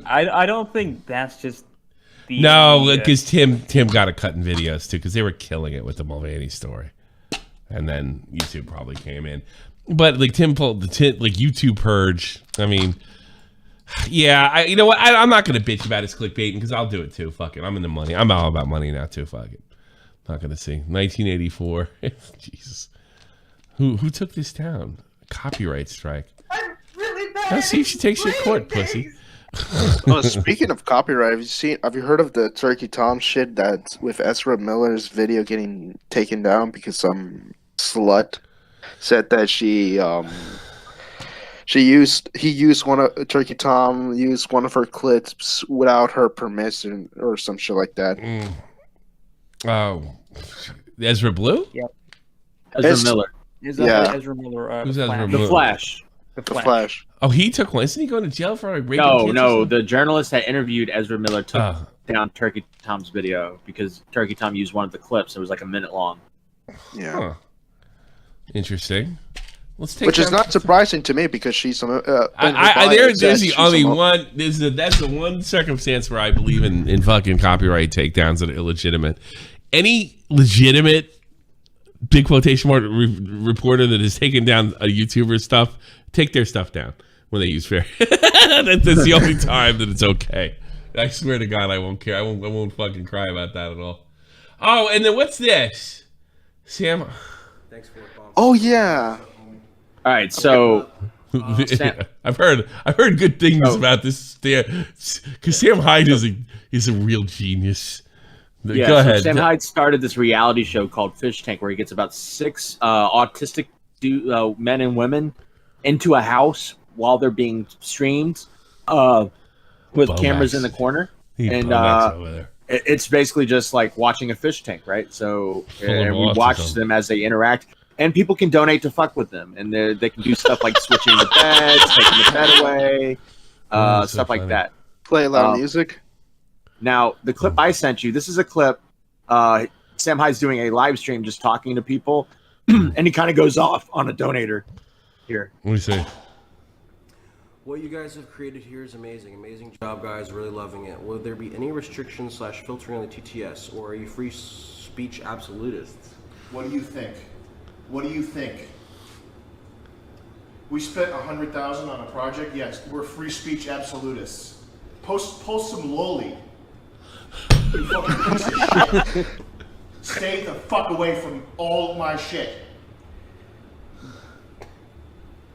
I don't think that's just the because Tim got a cut in videos too because they were killing it with the Mulvaney story, and then YouTube probably came in, but like Tim pulled the YouTube purge. I mean, yeah, you know what? I'm not gonna bitch about his clickbaiting because I'll do it too. Fuck it, I'm in the money. I'm all about money now too. Fuck it, not gonna see 1984. Jesus, who took this down? Copyright strike. I'm really bad. Let's see if she takes you to court, pussy. Oh, speaking of copyright, have you heard of the Turkey Tom shit that's with Ezra Miller's video getting taken down because some slut said that Turkey Tom used one of her clips without her permission or some shit like that. Oh, Ezra Blue? Yep. Ezra Miller. Ezra Miller. Who's Ezra Miller? The Flash. The Flash. Oh, he took one. Isn't he going to jail for raping kids? No. The journalist that interviewed Ezra Miller took down Turkey Tom's video because Turkey Tom used one of the clips. It was like a minute long. Yeah. Huh. Interesting. Which is not surprising to me because she's there's the only one. That's the one circumstance where I believe in fucking copyright takedowns that are illegitimate. Any legitimate big quotation mark reporter that has taken down a YouTuber stuff, take their stuff down when they use fair. That's the only time that it's okay. I swear to God, I won't care. I won't fucking cry about that at all. Oh, and then what's this, Sam? Thanks for it, Bob. Oh yeah. All right, so I've heard good things about this because Sam Hyde is a real genius. Yeah, Go ahead. Sam Hyde started this reality show called Fish Tank where he gets about 6 autistic men and women into a house while they're being streamed with cameras in the corner. It's basically just like watching a fish tank, right? So and we watch them as they interact. And people can donate to fuck with them. And they can do stuff like switching the beds, taking the bed away, stuff like that. Play loud music. Now, the clip I sent you, this is a clip. Sam Hyde's doing a live stream just talking to people. And he kind of goes off on a donator here. What do you say? What you guys have created here is amazing. Amazing job, guys. Really loving it. Will there be any restrictions / filtering on the TTS? Or are you free speech absolutists? What do you think? What do you think? We spent $100,000 on a project. Yes, we're free speech absolutists. Post some lolly. You fucking piece of shit. Stay the fuck away from all my shit.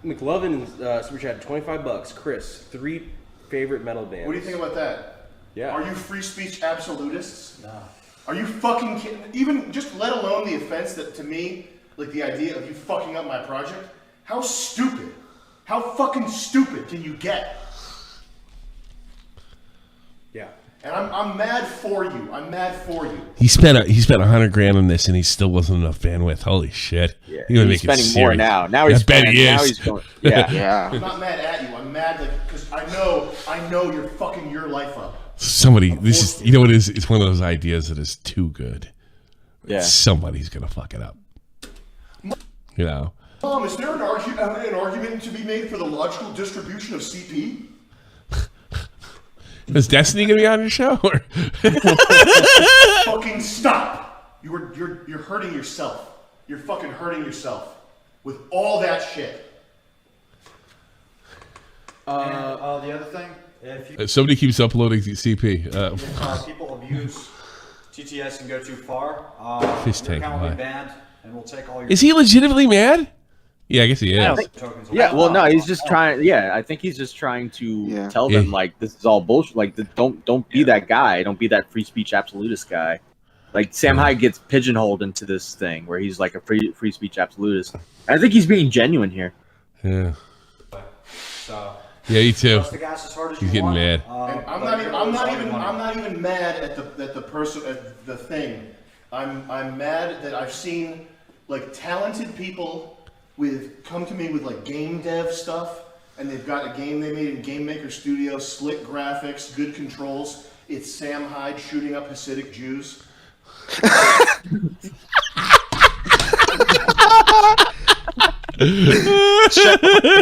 McLovin super chat $25. Chris, 3 favorite metal bands. What do you think about that? Yeah. Are you free speech absolutists? No. Are you fucking kidding? Even just let alone the offense that to me, like the idea of you fucking up my project. How stupid. How fucking stupid can you get? Yeah. And I'm mad for you. I'm mad for you. He spent $100,000 on this, and he still wasn't enough bandwidth. Holy shit! Yeah, he's spending more now. Now he's spending. Now he's going. Yeah, yeah. I'm not mad at you. I'm mad because I know you're fucking your life up. Somebody, this is, you know what it is? It's one of those ideas that is too good. Yeah. Somebody's gonna fuck it up. You know. Mom, is there an argument to be made for the logical distribution of CP? Is Destiny gonna be on your show? Or? Fucking stop! You're hurting yourself. You're fucking hurting yourself with all that shit. The other thing, if you, Somebody keeps uploading the CP. if people abuse TTS and go too far, Fish your tank, account will why? be banned, and we'll take all your. Is he legitimately mad? Yeah, I guess he is. Yeah, well, no, he's just trying. Yeah, I think he's just trying to tell them like this is all bullshit. Like, don't be that guy. Don't be that free speech absolutist guy. Like Sam Hyde gets pigeonholed into this thing where he's like a free speech absolutist. And I think he's being genuine here. Yeah. So. Yeah, you too. Press the gas as hard as He's you getting want. mad. And I'm not even mad at the person at the thing. I'm mad that I've seen like talented people come to me with like game dev stuff, and they've got a game they made in Game Maker Studio, slick graphics, good controls. It's Sam Hyde shooting up Hasidic Jews.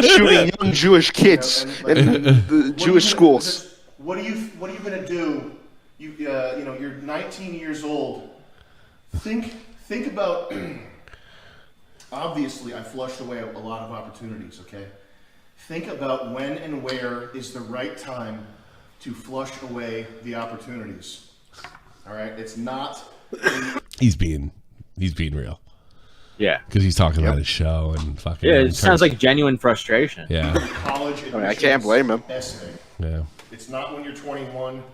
Shooting young Jewish kids in the Jewish schools. What are you gonna do? You're 19 years old. Think about. Obviously, I flushed away a lot of opportunities. Okay, think about when and where is the right time to flush away the opportunities. All right, it's not. He's being real. Yeah, because he's talking about his show and fucking. Yeah, it sounds like genuine frustration. Yeah. College. I can't blame him. Essay. Yeah. It's not when you're 21.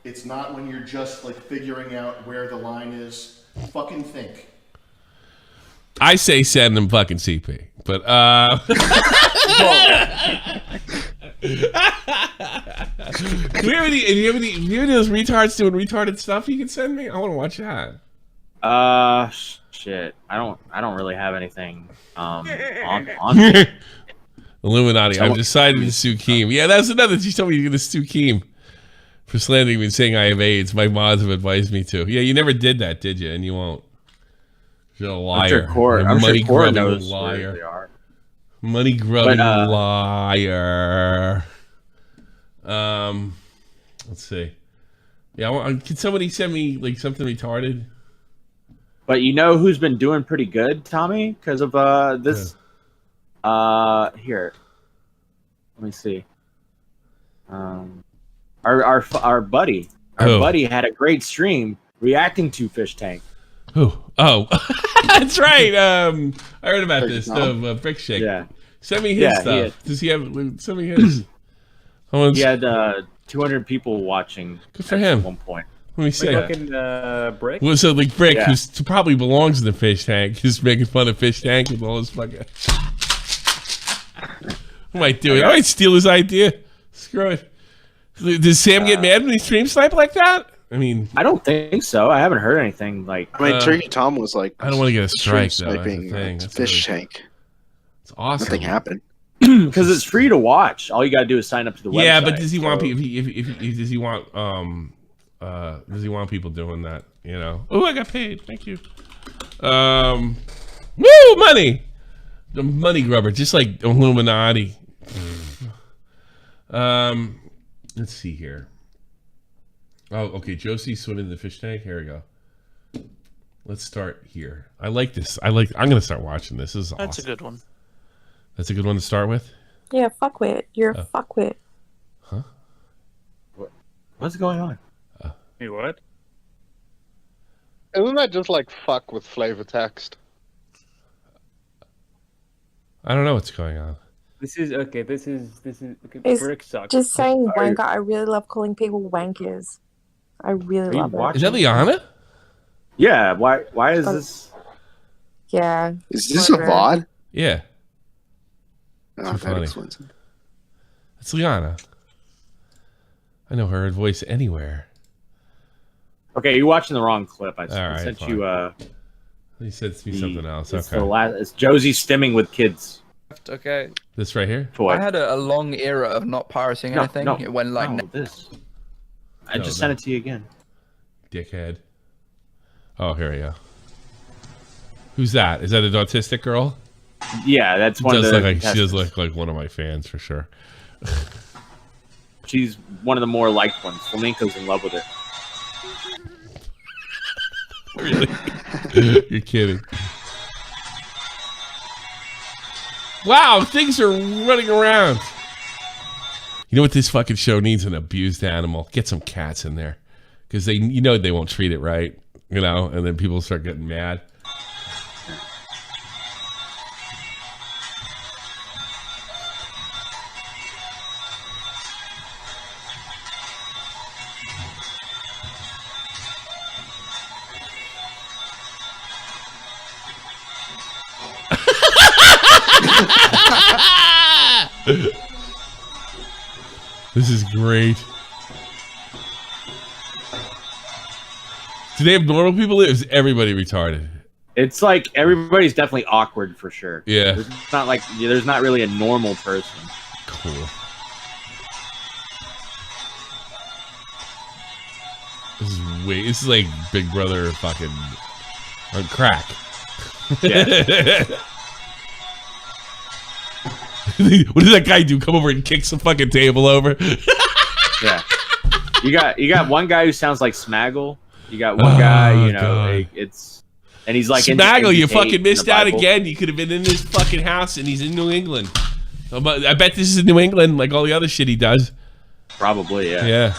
It's not when you're just like figuring out where the line is. Fucking think. I say send him fucking CP, but do you have any of those retards doing retarded stuff you can send me? I want to watch that. Shit. I don't really have anything on Illuminaughtii. I've decided to sue Keem. Yeah, that's another. You told me you're gonna sue Keem for slandering me and saying I have AIDS. My mods have advised me to. Yeah, you never did that, did you? And you won't. You're a liar. I'm sure Core knows liar. where they are. Money grubbing liar. Let's see. Yeah, can somebody send me like something retarded? But you know who's been doing pretty good, Tommy, because of this. Here, let me see. Our buddy had a great stream reacting to Fish Tank. Oh, that's right. I heard about this. The Brick Shake. Yeah. Send me his stuff. Does he have? Send me his. He had 200 people watching. Good for him. At one point. Let me see. Fucking Brick. Well, so like Brick, who probably belongs in the Fish Tank, is making fun of Fish Tank with all his fucking. I might do it. I might steal his idea. Screw it. Does Sam get mad when he stream snipe like that? I mean, I don't think so. I haven't heard anything like. I mean, Turkey Tom was like. I don't want to get a strike though. Sniping Fish Tank. It's awesome. Nothing happened. Because it's free to watch. All you gotta do is sign up to the website. Yeah, but does he want people? Does he want does he want people doing that? You know? Oh, I got paid. Thank you. Woo, money. The money grubber, just like Illuminaughtii. Let's see here. Oh, okay. Josie's swimming in the fish tank. Here we go. Let's start here. I like this. I'm gonna start watching this. This is awesome. That's a good one. That's a good one to start with. Yeah, fuckwit. You're a fuckwit. Huh? What's going on? Hey, what? Isn't that just like fuck with flavor text? I don't know what's going on. This is okay. This is okay, It's Brick sucks. just saying wanker. I really love calling people wankers. I really love it. Is that Liana? Yeah. Why is this? Yeah. Is this a VOD? Yeah. Oh, Too that funny. explains it. It's Liana. I know her voice anywhere. Okay, you're watching the wrong clip. I All right, sent fine. you. He said me something else. It's Okay. it's Josie stimming with kids. Okay. This right here? Toy. I had a long era of not pirating No, anything. no, It went like no, this. I No, just no. sent it to you again. Dickhead. Oh, here we go. Who's that? Is that an autistic girl? Yeah, that's one of Does the. look like, she does contestants. look like one of my fans for sure. She's one of the more liked ones. Flamenco's in love with her. Really? You're kidding. Wow, things are running around. You know what this fucking show needs? An abused animal. Get some cats in there. Because they won't treat it right. And then people start getting mad. This is great. Do they have normal people? Is everybody retarded? It's like everybody's definitely awkward for sure. Yeah. There's not really a normal person. Cool. This is like Big Brother fucking on crack. Yeah. What does that guy do? Come over and kick some fucking table over? Yeah. You got one guy who sounds like Smaggle. You got one guy, God. it's and he's like Smaggle, you indicate fucking in missed the out Bible. again. You could have been in his fucking house, and he's in New England. I bet this is New England, like all the other shit he does. Probably, yeah. Yeah.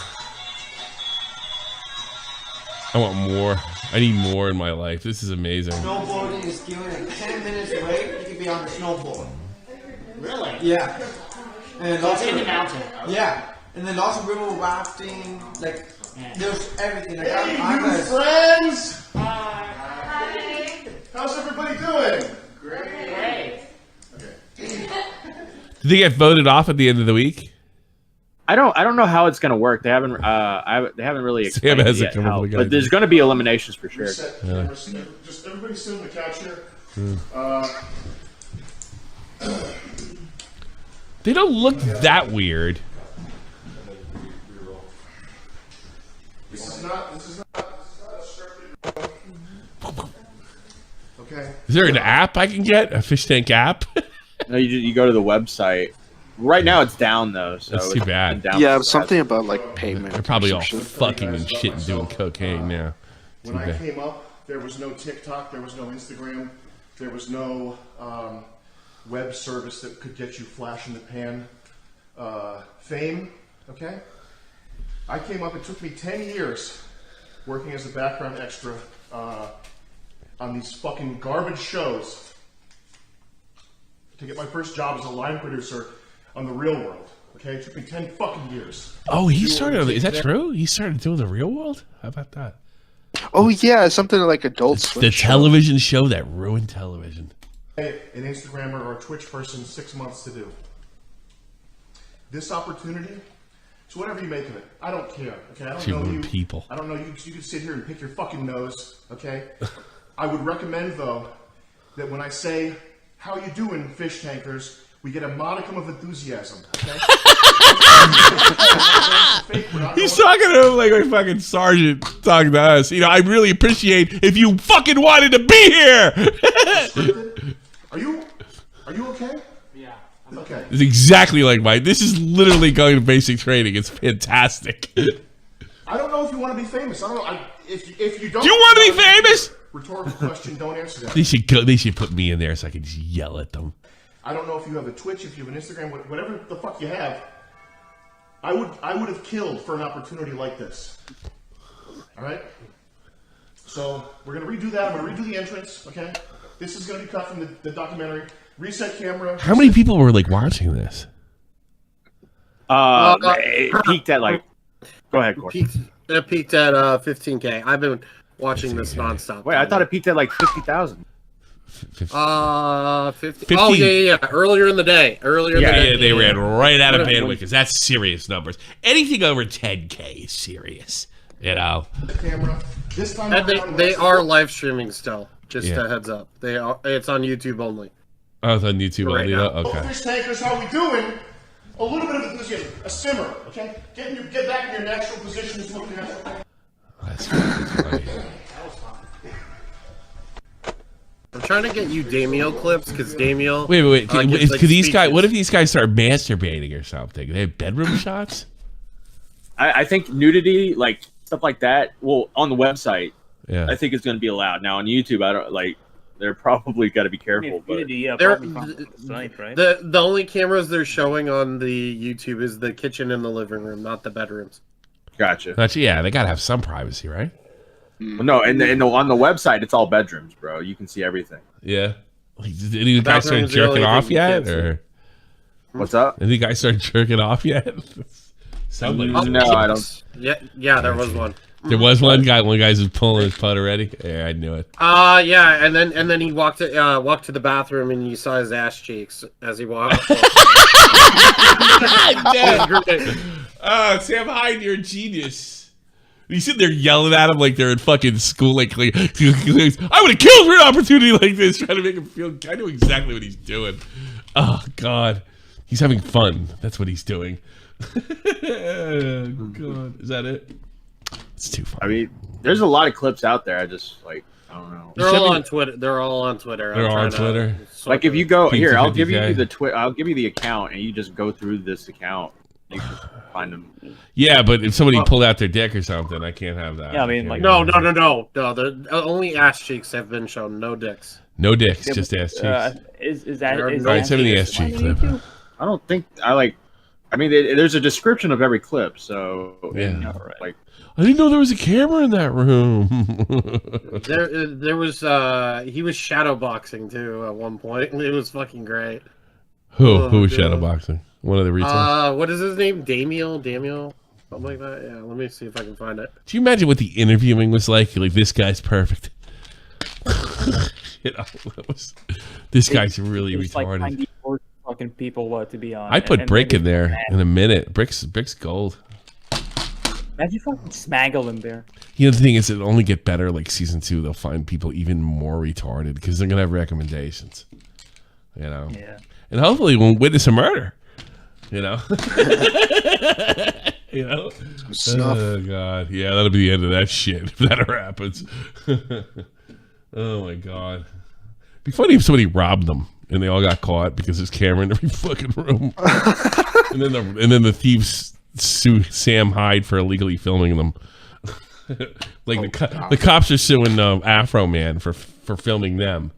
I want more. I need more in my life. This is amazing. Snowboarding is given a 10 minutes break. You can be on the snowboard. Really? Yeah. And So it's also in the mountain. Yeah. And then also river rafting. Like there's everything. Like, Hey, I'm new a- friends! Hi. How's everybody doing? Great. Did they get voted off at the end of the week? I don't know how it's gonna work. They haven't they haven't really explained it hasn't yet come up how, with a but guide. there's gonna be eliminations for sure. Reset cameras. Just everybody sit on the couch here. They don't look that weird. This is not a scripted. Okay. Is there an app I can get? A fish tank app? No, you go to the website. Right now it's down though. So That's too it's bad. been down Yeah, for something about like payment. They're probably or all some shit. fucking and shit and doing cocaine now. When I came up, there was no TikTok, there was no Instagram, there was no web service that could get you flash in the pan fame. Okay. I came up. It took me 10 years working as a background extra on these fucking garbage shows to get my first job as a line producer on The Real World. Okay, it took me 10 fucking years. Oh, he started. Is that true? He started doing The Real World? How about that? Oh yeah, something like Adult Swim. The show. television show that ruined television. An Instagrammer or a Twitch person 6 months to do. This opportunity, it's whatever you make of it. I don't care. Okay, I don't She know ruined you. people. I don't know you. You can sit here and pick your fucking nose. Okay. I would recommend though that when I say "How you doing, fish tankers," we get a modicum of enthusiasm. Okay. He's talking to him like a fucking sergeant talking to us. I really appreciate if you fucking wanted to be here. Are you okay? Yeah. Okay. It's exactly like mine. This is literally going to basic training. It's fantastic. I don't know if you want to be famous. I don't know. If you don't. Do you want to be famous? Rhetorical question. Don't answer that. They should go. They should put me in there so I can just yell at them. I don't know if you have a Twitch, if you have an Instagram, whatever the fuck you have. I would have killed for an opportunity like this. All right. So we're gonna redo that. I'm gonna redo the entrance. Okay. This is gonna be cut from the documentary. Reset camera. How many people were like watching this? It peaked at like. Go ahead, Corey. It peaked at 15K. I've been watching this nonstop. Wait, I thought it peaked at like 50,000. 50. 50. Oh yeah. Earlier in the day. Yeah, they ran right out of bandwidth because that's serious numbers. Anything over 10K is serious. You know. Camera. This time And they are live streaming still. Just Yeah. a heads up. They are. It's on YouTube only. Oh, it's on YouTube Right only. now. Okay. Fish tankers, how we doing? A little bit of enthusiasm. A simmer, okay? Get back in your natural position is what we have. That's funny. I'm trying to get you Damiel clips because Damiel. Wait. gives, like, Could these guys? speeches. What if these guys start masturbating or something? They have bedroom shots. I think nudity, like stuff like that, well, on the website, Yeah. I think it's going to be allowed. Now on YouTube, I don't like. They're probably got to be careful. But They're- right? The only cameras they're showing on the YouTube is the kitchen and the living room, not the bedrooms. Gotcha. Yeah, they gotta have some privacy, right? No, and on the website, it's all bedrooms, bro. You can see everything. Yeah. Like, did any of the guys start Bathroom's the jerking only off thing you yet, can't see. or What's up? Did the guys start jerking off yet? Somebody. No, I don't. Yeah, there was one. There was one guy. One guy's was pulling his putt already. Yeah, I knew it. Yeah, and then he walked to the bathroom and you saw his ass cheeks as he walked. Oh, Sam Hyde, you're a genius. You sitting there yelling at him like they're in fucking school. Like I would have killed for an opportunity like this, trying to make him feel. I know exactly what he's doing. Oh God, he's having fun. That's what he's doing. Oh, God, is that it? It's too funny. I mean, there's a lot of clips out there. I just like I don't know. They're all on Twitter. They're all on Twitter. They're all on Twitter. Like if you go here, I'll give you 50K. I'll give you the account, and you just go through this account. You can find them. Yeah, but if somebody pulled out their dick or something, I can't have that. Yeah, I mean, like no. The only ass cheeks have been shown. No dicks. No dicks, just ass cheeks. Is that? All right, send me the ass cheek clip. I don't think I like. I mean, there's a description of every clip, so Yeah. like I didn't know there was a camera in that room. There was he was shadow boxing too at one point. It was fucking great. Who was God. shadowboxing? One of the retards. What is his name? Damiel, something like that. Yeah, let me see if I can find it. Do you imagine what the interviewing was like? Like, this guy's perfect. This guy's really It's like retarded. 94 fucking people to be on. I put and Brick they in there mad. in a minute. Brick's gold. Imagine fucking Smaggle in there. You know, the thing is, it'll only get better. Like season 2, they'll find people even more retarded because they're gonna have recommendations. You know. Yeah. And hopefully, we'll witness a murder. You know. You know. Snuff. Oh God, yeah, that'll be the end of that shit if that ever happens. Oh my God. It'd be funny if somebody robbed them and they all got caught because there's camera in every fucking room. and then the thieves sue Sam Hyde for illegally filming them. Like the cops are suing Afro Man for filming them,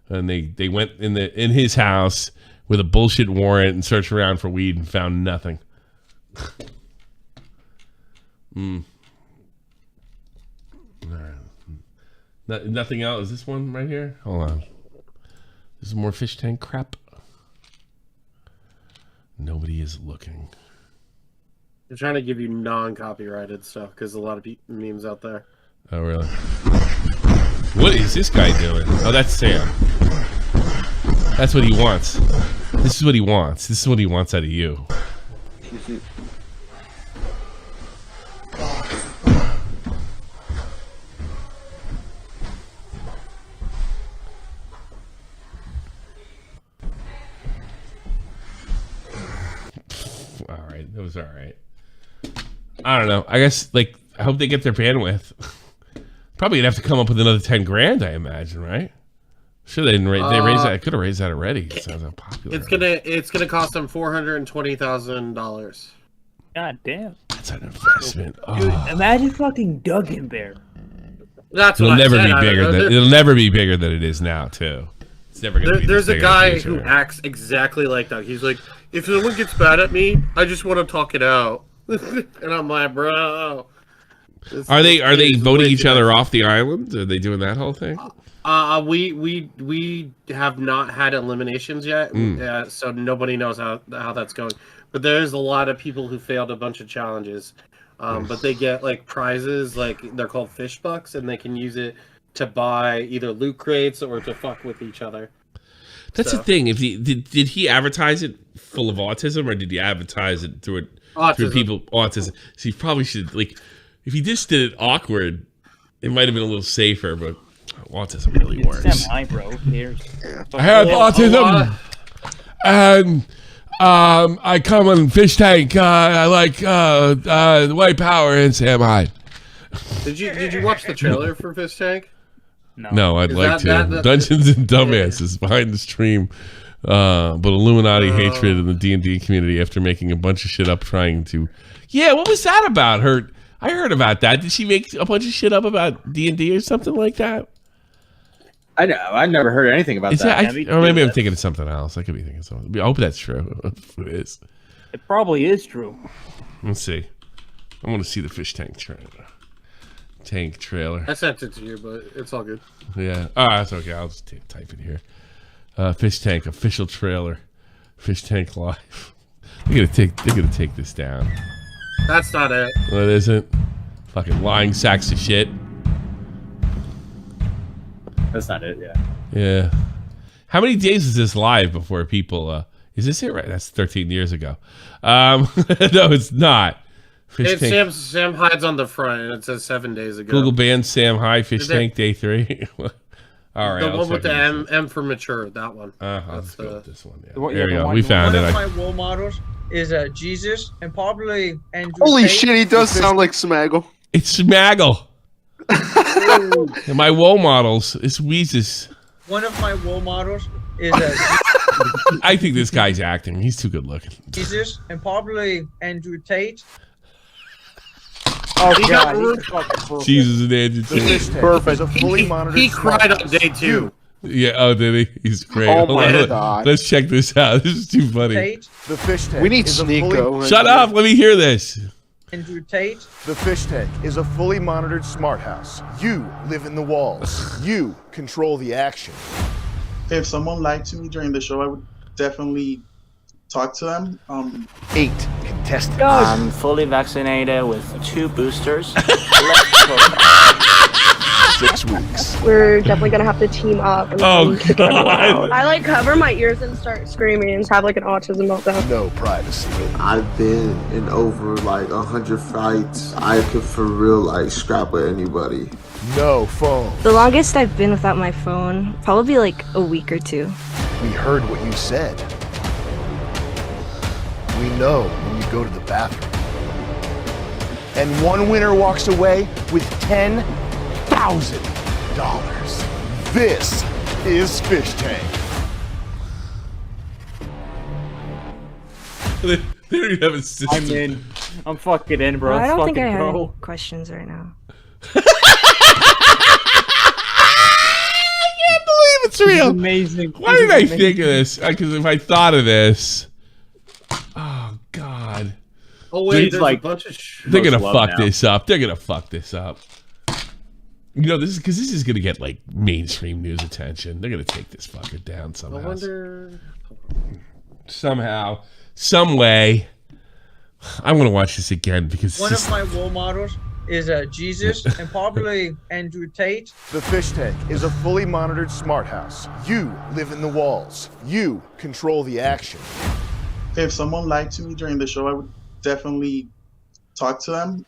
and they went in his house with a bullshit warrant and searched around for weed and found nothing. Nothing else. Is this one right here? Hold on. This is more fish tank crap. Nobody is looking. I'm trying to give you non-copyrighted stuff because a lot of memes out there. Oh, really? What is this guy doing? Oh, that's Sam. That's what he wants. This is what he wants. This is what he wants out of you. All right, that was all right. I don't know. I guess like I hope they get their bandwidth. Probably gonna have to come up with another 10 grand, I imagine, right? Sure, they didn't raise. They raised that. I could have raised that already. It sounds unpopular. It's gonna cost them $420,000. God damn. That's an investment. Dude, Oh. imagine fucking Doug in there. That's It'll what never I be said. bigger than it'll never be bigger than it is now, too. It's never gonna be. There's this a big in the guy future. who acts exactly like Doug. He's like, if someone gets mad at me, I just want to talk it out. And I'm like, bro. Are they voting each other off the island? Are they doing that whole thing? We have not had eliminations yet, so nobody knows how that's going. But there's a lot of people who failed a bunch of challenges, but they get like prizes, like they're called fish bucks, and they can use it to buy either loot crates or to fuck with each other. That's the thing. If he did he advertise it full of autism, or did he advertise it through people autism? So he probably should, like, if he just did it awkward, it might have been a little safer. But autism really works. Sam Hyde, bro. Who cares? I have autism, and I come on Fish Tank. I like the White Power and Sam Hyde. Did you watch the trailer for Fish Tank? No, I'd like to. Dungeons and Dumbasses behind the stream, but Illuminati hatred in the D&D community after making a bunch of shit up trying to. Yeah, what was that about? I heard about that. Did she make a bunch of shit up about D&D or something like that? I know. I never heard anything about that. Or maybe I'm thinking of something else. I could be thinking of something. I hope that's true. It is. It probably is true. Let's see. I want to see the Fish Tank trailer. I sent it to you, but it's all good. Yeah. Oh, that's okay. I'll just type it here. Fish Tank official trailer. Fish Tank live. They're gonna take this down. That's not it. What is it? Fucking lying sacks of shit. That's not it. Yeah. Yeah. How many days is this live before people? Is this it? Right. That's 13 years ago. No, it's not. Fish Tank. Sam Hyde's on the front, and it says 7 days ago. Google banned Sam Hyde. Fish Tank Day 3. All right. The one with the M for mature. That one. Let's go with this one. Yeah. There you go. We found it. One of my role models is Jesus, and probably Andrew. Holy Tate. shit, he does sound like Smaggle. It's Smaggle. And my role models is Weezus. One of my role models is I think this guy's acting. He's too good looking. Jesus, and probably Andrew Tate. Oh God! Jesus and Andrew Tate. Perfect. A fully monitored. He cried on day 2. Yeah. Oh, did he? He's great. Oh my God. Let's check this out. This is too funny. Tate. The Fish Tank. We need is a Sneeko. Shut up. Let me hear this. Andrew Tate. The Fish Tank is a fully monitored smart house. You live in the walls. You control the action. If someone lied to me during the show, I would definitely talk to them. 8 contestants. I'm fully vaccinated with 2 boosters. 6 weeks. We're definitely gonna have to team up. And Oh, kick everyone God. out. I like cover my ears and start screaming and have like an autism meltdown. No privacy. I've been in over like 100 fights. I could for real like scrap with anybody. No phone. The longest I've been without my phone, probably like a week or 2. We heard what you said. We know when you go to the bathroom. And one winner walks away with $10,000. This is Fish Tank. They don't even have a system. I'm in. I'm fucking in, bro. Well, I Let's don't think I fucking have go. any questions right now. It's real. Amazing. Why did I think of this? Because if I thought of this, oh God. Oh wait, Dude, there's a bunch of they're gonna fuck this up. They're gonna fuck this up. You know, this is because this is gonna get like mainstream news attention. They're gonna take this fucker down I somehow. wonder. Somehow, some way. I want to watch this again because One of my role models is Jesus, and probably Andrew Tate. The Fish Tank is a fully monitored smart house. You live in the walls. You control the action. If someone lied to me during the show, I would definitely talk to them.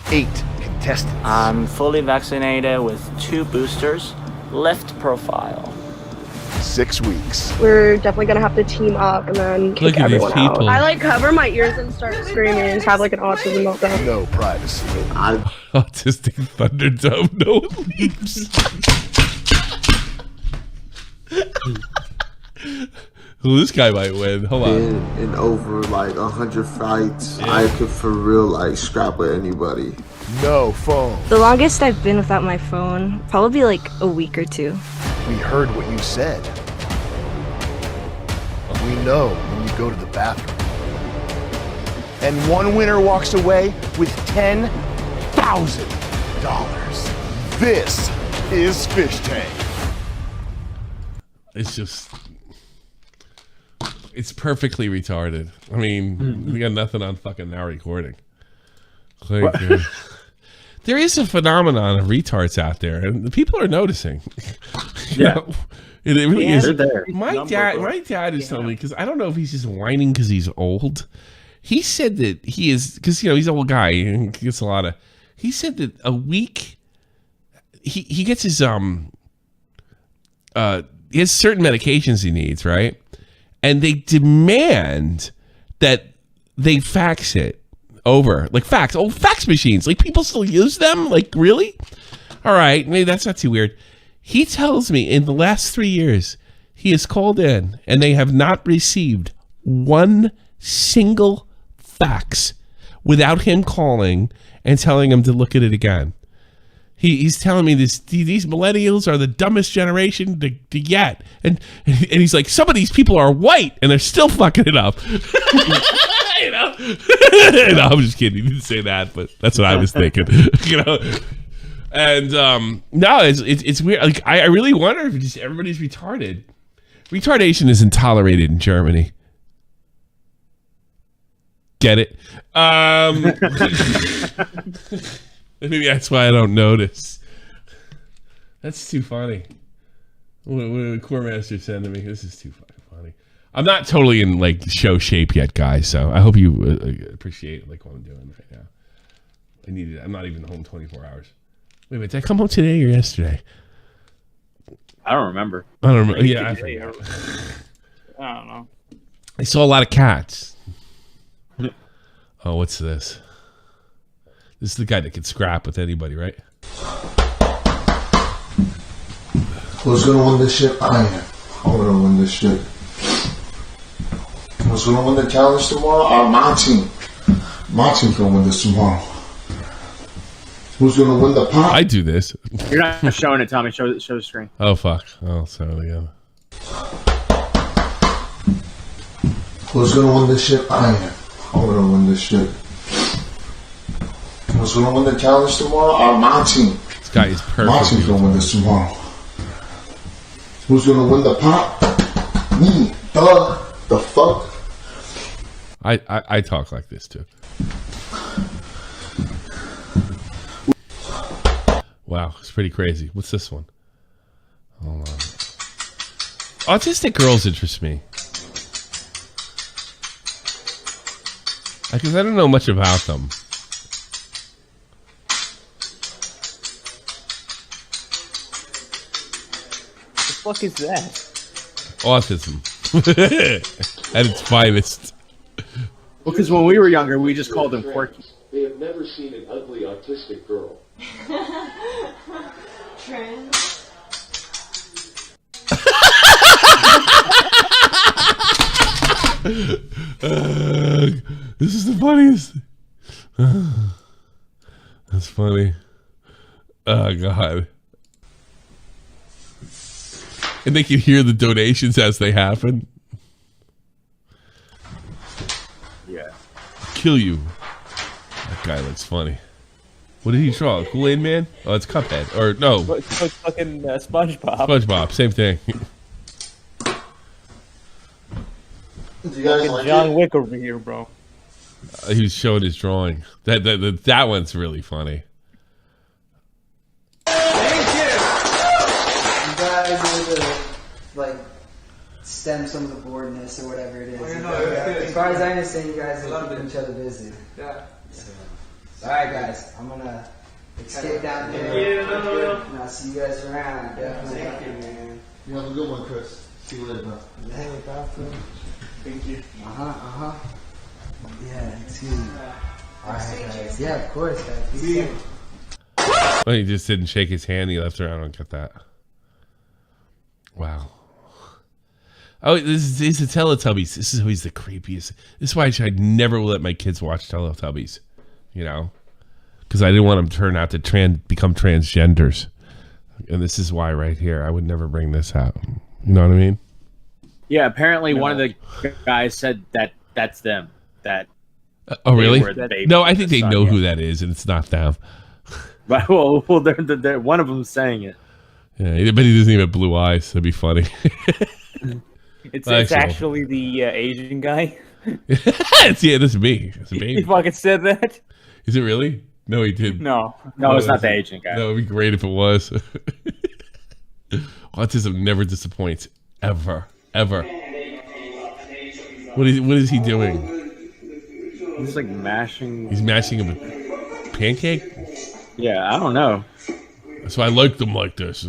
8 contestants. I'm fully vaccinated with 2 boosters. Left profile. 6 weeks. We're definitely gonna have to team up and then kick Look at these everyone out. people. I like cover my ears and start screaming and have like an autism meltdown. No privacy. Autistic Thunderdome. No one leaves. Well, this guy might win. Hold on. Been in over like 100 fights. I could for real like scrap with anybody. No phone. The longest I've been without my phone, probably like a week or 2. We heard what you said. We know when you go to the bathroom. And one winner walks away with $10,000. This is Fish Tank. It's just, it's perfectly retarded. I mean, we got nothing on fucking now recording. Like, there is a phenomenon of retards out there, and the people are noticing. Yeah. It really is. They're there. My dad is telling me, because I don't know if he's just whining because he's old. He said that he is, because he's an old guy and gets a lot of. He said that a week, he gets his he has certain medications he needs, right? And they demand that they fax it over, like fax, old fax machines. Like people still use them. Like really? All right, maybe that's not too weird. He tells me in the last 3 years, he has called in and they have not received one single fax without him calling and telling him to look at it again. He's telling me these millennials are the dumbest generation to get. And he's like, some of these people are white and they're still fucking it up. You know? No, I'm just kidding. He didn't say that, but that's what I was thinking. You know? And no, it's weird. Like I really wonder if just everybody's retarded. Retardation isn't tolerated in Germany. Get it? Maybe that's why I don't notice. That's too funny. What Core Master sending me? This is too fucking funny. I'm not totally in like show shape yet, guys. So I hope you appreciate like what I'm doing right now. I need it. I'm not even home 24 hours. Wait a minute, did I come home today or yesterday? I don't remember. I don't remember. Yeah, I forgot. I don't know. I saw a lot of cats. Oh, what's this? This is the guy that can scrap with anybody, right? Who's gonna win this shit? I am. I'm gonna win this shit. Who's gonna win the challenge tomorrow? My team. My team's gonna win this tomorrow. Who's gonna win the pot? I do this. You're not showing it, Tommy. Show the screen. Oh fuck! Oh, sorry. Yeah. Who's gonna win this shit? I am. I'm gonna win this shit. Who's gonna win the challenge tomorrow? My team. This guy is perfect. My team's gonna win this tomorrow. Who's gonna win the pot? Me. The fuck? I talk like this too. Wow, it's pretty crazy. What's this one? Hold on. Autistic girls interest me. Because I don't know much about them. The fuck is that? Autism. At its finest. Well, because when we were younger, we just called them quirky. They have never seen an ugly autistic girl. Trans. This is the funniest. That's funny. Oh god. And they can hear the donations as they happen. Yeah. Kill you. That guy looks funny. What did he draw? Kool-Aid Man? Oh, it's Cuphead. Or no. It's fucking SpongeBob. SpongeBob, same thing. You guys like John it? Wick over here, bro. He was showing his drawing. That one's really funny. Thank you. You guys need to like stem some of the boredness or whatever it is. As far as I understand, you guys are keeping each other busy. Yeah. All right, guys. I'm gonna escape down there. And I'll see you guys around. Definitely. Thank you, man. You have a good one, Chris. See you later, bro. Hey, bro. Thank you. Yeah, excuse me. All right, guys. Yeah, of course, guys. See you. Well, he just didn't shake his hand. He left her. I don't get that. Wow. Oh, this is the Teletubbies. This is always the creepiest. This is why I'd never let my kids watch Teletubbies. You know, because I didn't want them to turn out to become transgenders. And this is why right here, I would never bring this out. You know what I mean? Yeah, apparently one of the guys said that that's them. That. Oh, really? They No, I think they know who that is, and it's not them. Right, well, they're one of them saying it. Yeah, but he doesn't even have blue eyes. That'd be funny. It's actually the Asian guy. Yeah, that's me. It's a baby. He fucking said that. Is it really? No, he didn't. No. No, it's not the Asian guy. That would be great if it was. Autism never disappoints. Ever. What is he doing? He's like mashing. He's mashing a pancake? Yeah, I don't know. So I like them like this.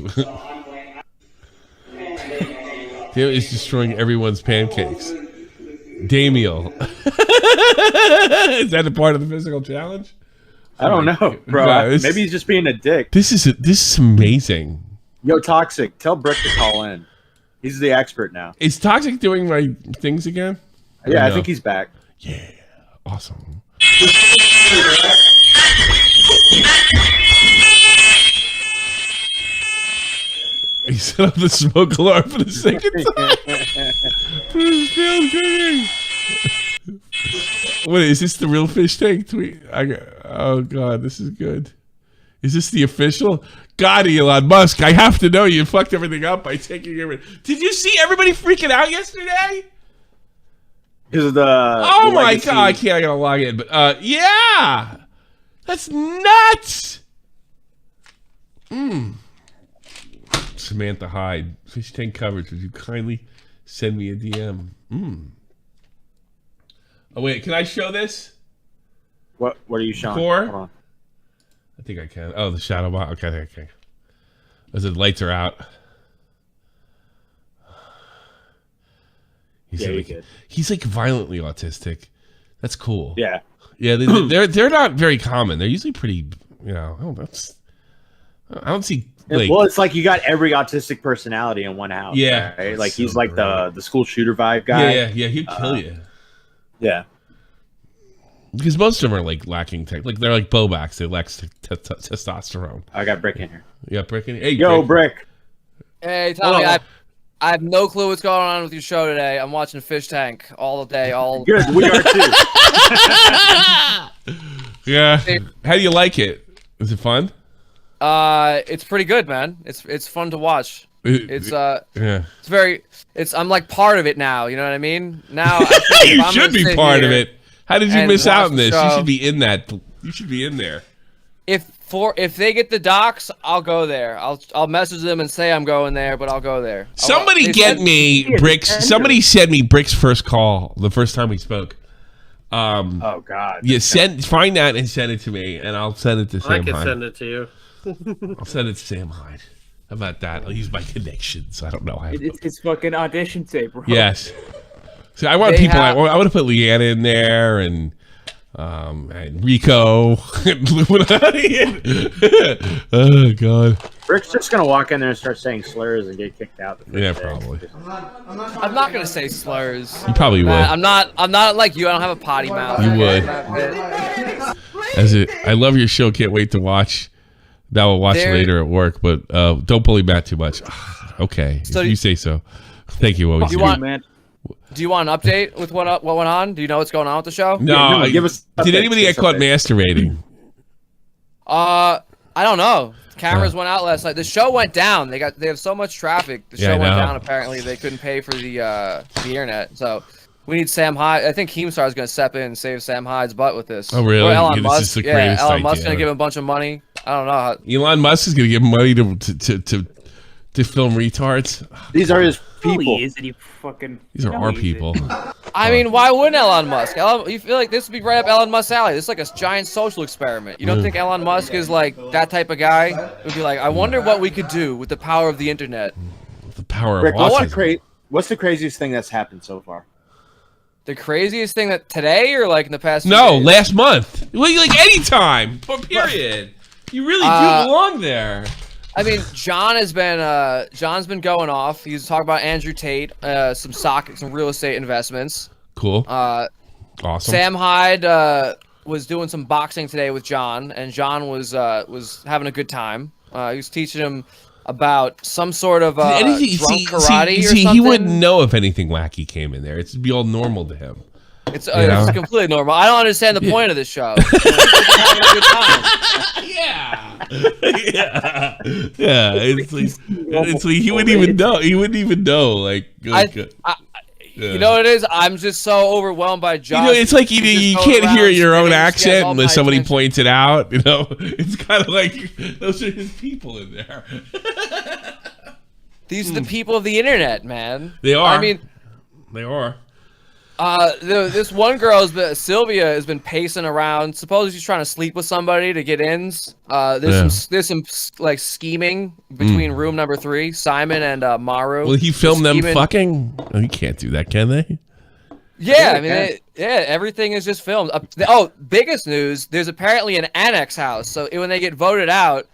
Damn, it's destroying everyone's pancakes. Damiel. Is that a part of the physical challenge? I don't know, bro. No, Maybe he's just being a dick. This is amazing. Yo, Toxic, tell Brick to call in. He's the expert now. Is Toxic doing my things again? Yeah, I think he's back. Yeah, awesome. He set up the smoke alarm for the second time. What is this? The real fish tank tweet? Oh god, this is good. Is this the official? God, Elon Musk, I have to know you fucked everything up by taking everything. Did you see everybody freaking out yesterday? Because of the. Oh my god, I gotta log in. But yeah, that's nuts. Samantha Hyde, fish tank coverage. Would you kindly send me a DM? Oh wait, can I show this? What are you showing? Core? Hold on. I think I can. Oh, the shadow box. Okay. As the lights are out. He's like violently autistic. That's cool. Yeah. Yeah, they're not very common. They're usually pretty. I don't see. Like, well, it's like you got every autistic personality in one house. Yeah, right? Like he's like the school shooter vibe guy. Yeah, he'd kill you. Yeah, because most of them are like lacking like they're like Bobaks. They lack testosterone. I got Brick in here. Yeah, Brick in here. Hey, yo, Brick. Hey, Tommy. I have no clue what's going on with your show today. I'm watching Fish Tank all day. Good. We are too. Yeah. How do you like it? Is it fun? It's pretty good, man. It's fun to watch. It's I'm like part of it now. You know what I mean? Now you should be part of it. How did you miss out on this? You should be in that. You should be in there. If they get the docs, I'll go there. I'll message them and say I'm going there, but I'll go there. Somebody get me Brick's. Somebody sent me Brick's first call the first time we spoke. Oh God. Yeah, find that and send it to me, and I'll send it to Sam Hyde. I can send it to you. I'll send it to Sam Hyde. How about that? I'll use my connections. I don't know. It's his fucking audition tape, bro. Yes. So I want people. I want to put Leanna in there and Rico and Illuminaughtii. Oh God. Rick's just gonna walk in there and start saying slurs and get kicked out. Yeah, probably. I'm not gonna say slurs. You probably would. I'm not like you. I don't have a potty mouth. You would. I love your show. Can't wait to watch. That will watch later at work, but don't bully Matt too much. Okay, so if you say so. Thank you. Do you want an update with what went on? Do you know what's going on with the show? No. Give us. Did anybody get caught masturbating? I don't know. Cameras went out last night. The show went down. They have so much traffic. The show went down. Apparently, they couldn't pay for the internet. So we need Sam Hyde. I think Keemstar is going to step in and save Sam Hyde's butt with this. Oh really? Or Elon Musk. This is the greatest Elon idea. Musk's going to give him a bunch of money. I don't know. Elon Musk is going to give him money to film retards. These are his people. These are our people. I mean, why wouldn't Elon Musk? You feel like this would be right up Elon Musk's alley. This is like a giant social experiment. You don't think Elon Musk is like that type of guy? It would be like, I wonder what we could do with the power of the internet. The power Rick, of autism. what's the craziest thing that's happened so far? The craziest thing that today or like in the past? No, last month. Like anytime. Period. You really do belong there. I mean, John's been going off. He's talking about Andrew Tate, some real estate investments. Cool. Awesome. Sam Hyde was doing some boxing today with John, and John was having a good time. He was teaching him about some sort of drunk karate or something. He wouldn't know if anything wacky came in there. It'd be all normal to him. It's completely normal. I don't understand the point of this show. Having a good time. Yeah. It's like he wouldn't even know. He wouldn't even know. You know what it is? I'm just so overwhelmed by Josh. You know, it's like you can't hear your own accent unless somebody points it out. You know, it's kind of like those are his people in there. These are the people of the internet, man. They are. I mean, they are. This one girl, Sylvia, has been pacing around. Supposedly she's trying to sleep with somebody to get ins. There's some like scheming between room number 3, Simon and Maru. Will he film them fucking? Oh, you can't do that, can they? Yeah, I mean, everything is just filmed. Biggest news: there's apparently an annex house. So when they get voted out,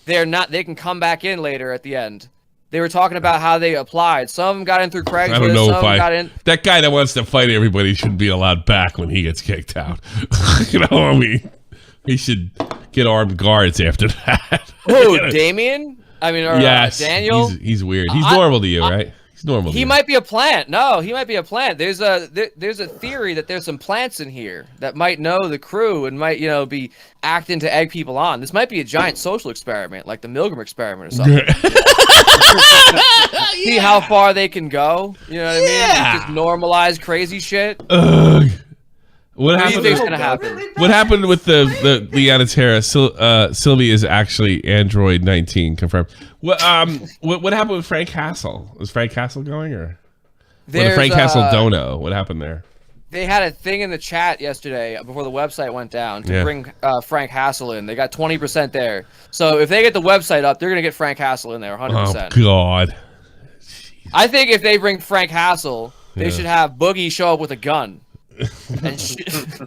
they can come back in later at the end. They were talking about how they applied. Some of them got in through Craigslist. I don't know some got in. That guy that wants to fight everybody shouldn't be allowed back when he gets kicked out. You know, I mean, he should get armed guards after that. Who, Damien? I mean, or yes, Daniel? He's weird. He's normal to you, right? He's normal. He might be a plant. No, he might be a plant. There's a theory that there's some plants in here that might know the crew and might, be acting to egg people on. This might be a giant social experiment, like the Milgram experiment or something. See how far they can go. You know what I mean? Just normalize crazy shit. What do you think's gonna happen? What happened with the Liana Terra? Sylvie is actually Android 19 confirmed. What happened with Frank Castle? Was Frank Castle going or Frank Castle Dono? What happened there? They had a thing in the chat yesterday before the website went down to bring Frank Hassel in. They got 20% there. So if they get the website up, they're going to get Frank Hassel in there 100%. Oh, God. I think if they bring Frank Hassel, they should have Boogie show up with a gun.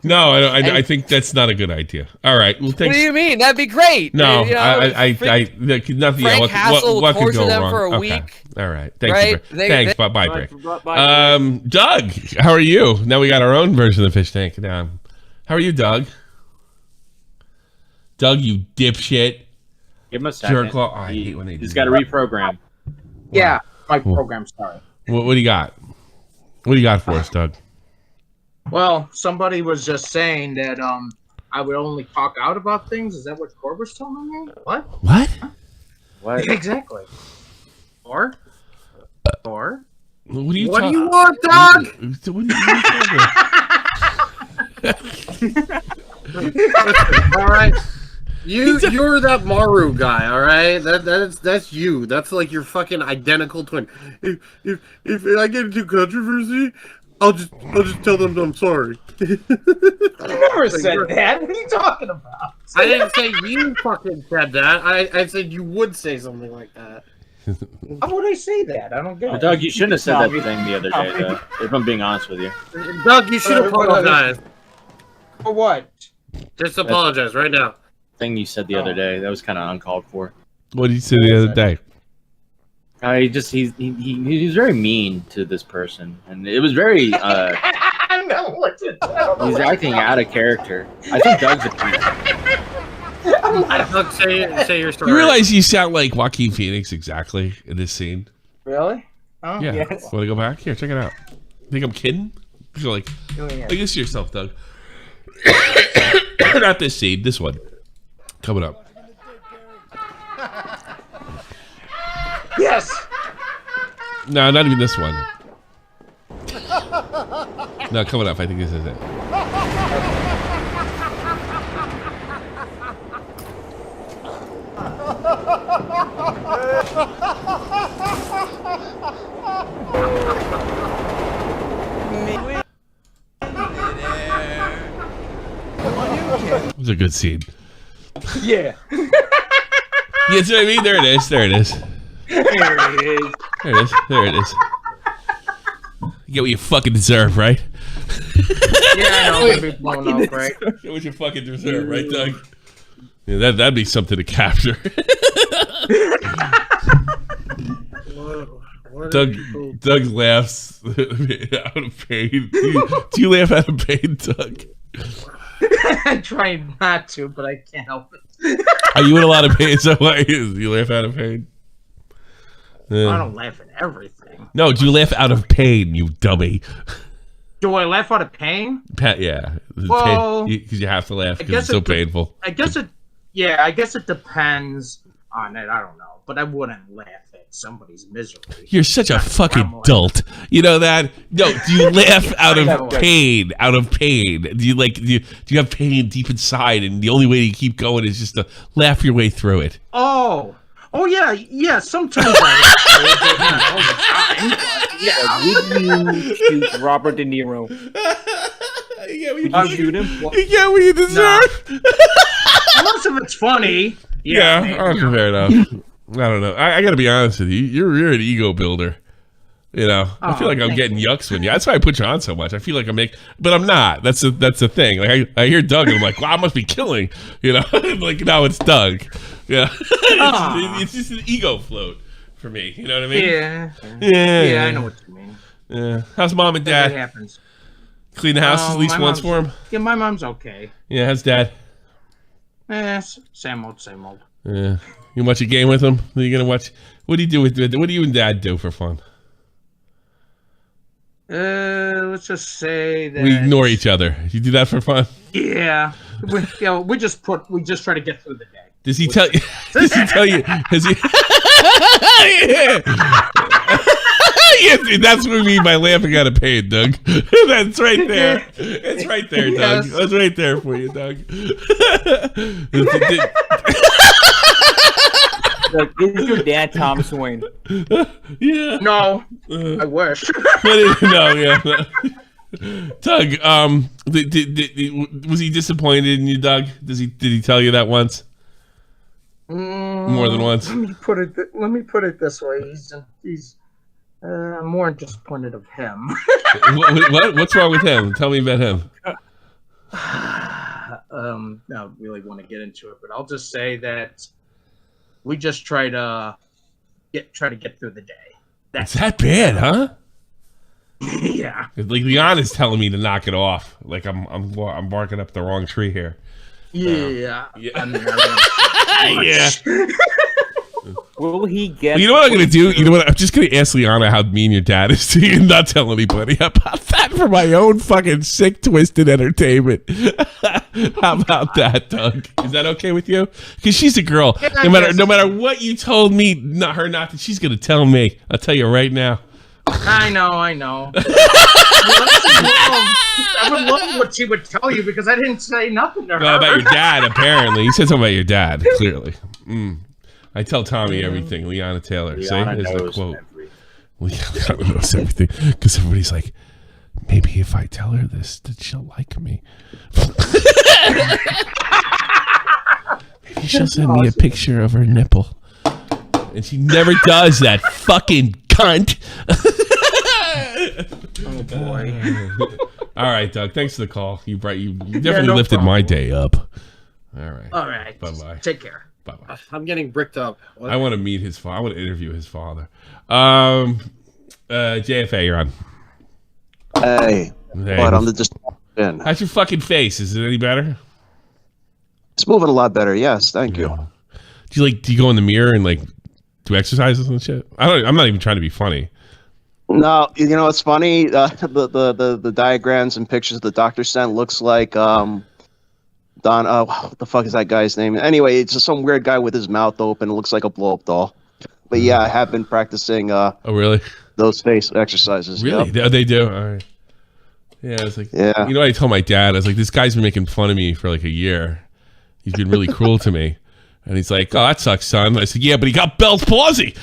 No, I think that's not a good idea. All right. Well, thanks. What do you mean? That'd be great. No, nothing. Frank Hassel what could go them wrong? for a Okay. week. All right. Thanks. Thanks. Bye, Brick. Bye. Doug, how are you? Now we got our own version of the fish tank. Now, how are you, Doug? Doug, you dipshit. Give him a second. Jerk. I hate when they do He's got to reprogram. Yeah, my program's sorry. What do you got? What do you got for us, Doug? Well, somebody was just saying that I would only talk out about things. Is that what Cord was telling me? What? What? What? Exactly. Or? What do you want, Doug? What All right. You're that Maru guy, all right? That's you. That's like your fucking identical twin. If I get into controversy, I'll just tell them I'm sorry. I never said that. What are you talking about? I didn't say you fucking said that. I said you would say something like that. How would I say that? I don't get it. Doug, you shouldn't have said that thing the other day, though, if I'm being honest with you. Doug, you should apologize. For what? Just apologize right now. Thing you said the other day, that was kind of uncalled for. What did you say the other day? He's very mean to this person, and it was very. I know what to tell. He's acting out of character. I think Doug's a creep. Doug, say your story. You realize you sound like Joaquin Phoenix exactly in this scene? Really? Oh, yeah. Yes. Want to go back? Here, check it out. Think I'm kidding? You're like, Oh, yeah. look this to yourself, Doug. Not this scene. This one. Coming up. Yes. No, not even this one. No, coming up. I think this is it. It was a good scene. Yeah. You see what I mean? There it is. There it is. There it is. There it is. There it is. You get what you fucking deserve, right? Yeah, I know. I'm gonna be blown up, right? Get what you fucking deserve, right, Doug? Yeah, that'd be something to capture. Doug laughs out of pain. Do you laugh out of pain, Doug? I try not to, but I can't help it. Are you in a lot of pain? So why you laugh out of pain? I don't laugh at everything. No, do you laugh out of pain, you dummy? Do I laugh out of pain? Yeah. Well, because you have to laugh because it's so painful. I guess it depends on it. I don't know, but I wouldn't laugh at somebody's misery. You're such a fucking dolt. You know that? No, do you laugh out of pain? Out of pain? Do you have pain deep inside, and the only way to keep going is just to laugh your way through it? Oh yeah. Sometimes Would you shoot Robert De Niro? Would you shoot him? You get what you deserve. Most of it's funny. Yeah, fair enough. I don't know. I got to be honest with you. You're an ego builder. You know, I feel like I'm getting yucks with you. That's why I put you on so much. I feel like but I'm not. That's the thing. Like I hear Doug and I'm like, wow, I must be killing. You know, like no, it's Doug. Yeah, it's just an ego float for me. You know what I mean? Yeah. I know what you mean. Yeah. How's mom and dad? It happens. Clean the house at least once for him. Yeah, my mom's okay. Yeah, how's dad? Same old. Yeah. You watch a game with him? Are you gonna watch? What do you do with? What do you and dad do for fun? Let's just say that we ignore each other. You do that for fun? Yeah. We just try to get through the day. Does he tell you? Does he tell you? Has he? Yeah, that's what we mean by laughing out of pain, Doug. That's right there. It's right there, Doug. Yes. That's right there for you, Doug. Is your dad Tom Swain? Yeah. No, I wish. Doug, was he disappointed in you, Doug? Did he tell you that once? More than once. Let me put it this way. He's more disappointed of him. What's wrong with him? Tell me about him. I don't really want to get into it, but I'll just say that we just try to get through the day. It's that bad, huh? Yeah. Like Leon is telling me to knock it off. Like I'm barking up the wrong tree here. Yeah. Yeah. Will he get? You know what I'm gonna do? You know what? I'm just gonna ask Liana how mean your dad is to you and not tell anybody about that for my own fucking sick, twisted entertainment. How about that, Doug? Is that okay with you? Because she's a girl. No matter what you told me, not that she's gonna tell me. I'll tell you right now. I know. I would love what she would tell you because I didn't say nothing to her. No, about your dad, apparently. He said something about your dad, clearly. I tell Tommy everything. Liana Taylor. Liana Say, is the knows quote. Liana knows everything. Because everybody's like, maybe if I tell her this, that she'll like me. Maybe she'll send me a picture of her nipple. And she never does, that fucking cunt. Oh boy. All right, Doug. Thanks for the call. You definitely lifted my day up. All right. Bye-bye. Take care. Bye-bye. I'm getting bricked up. What? I want to meet his father. I want to interview his father. JFA, you're on. Hey. What? I'm just in. How's your fucking face? Is it any better? It's moving a lot better. Yes, thank you. Do you go in the mirror and do exercises and shit? I'm not even trying to be funny. No, it's funny. The diagrams and pictures the doctor sent looks like Don. What the fuck is that guy's name? Anyway, it's just some weird guy with his mouth open. It looks like a blow-up doll. But yeah, I have been practicing. Oh really? Those face exercises. Really? Yep. They do. All right. Yeah, it's like. Yeah. You know what I told my dad? I was like, this guy's been making fun of me for like a year. He's been really cruel to me. And he's like, oh, that sucks, son. I said, yeah, but he got Bell's palsy.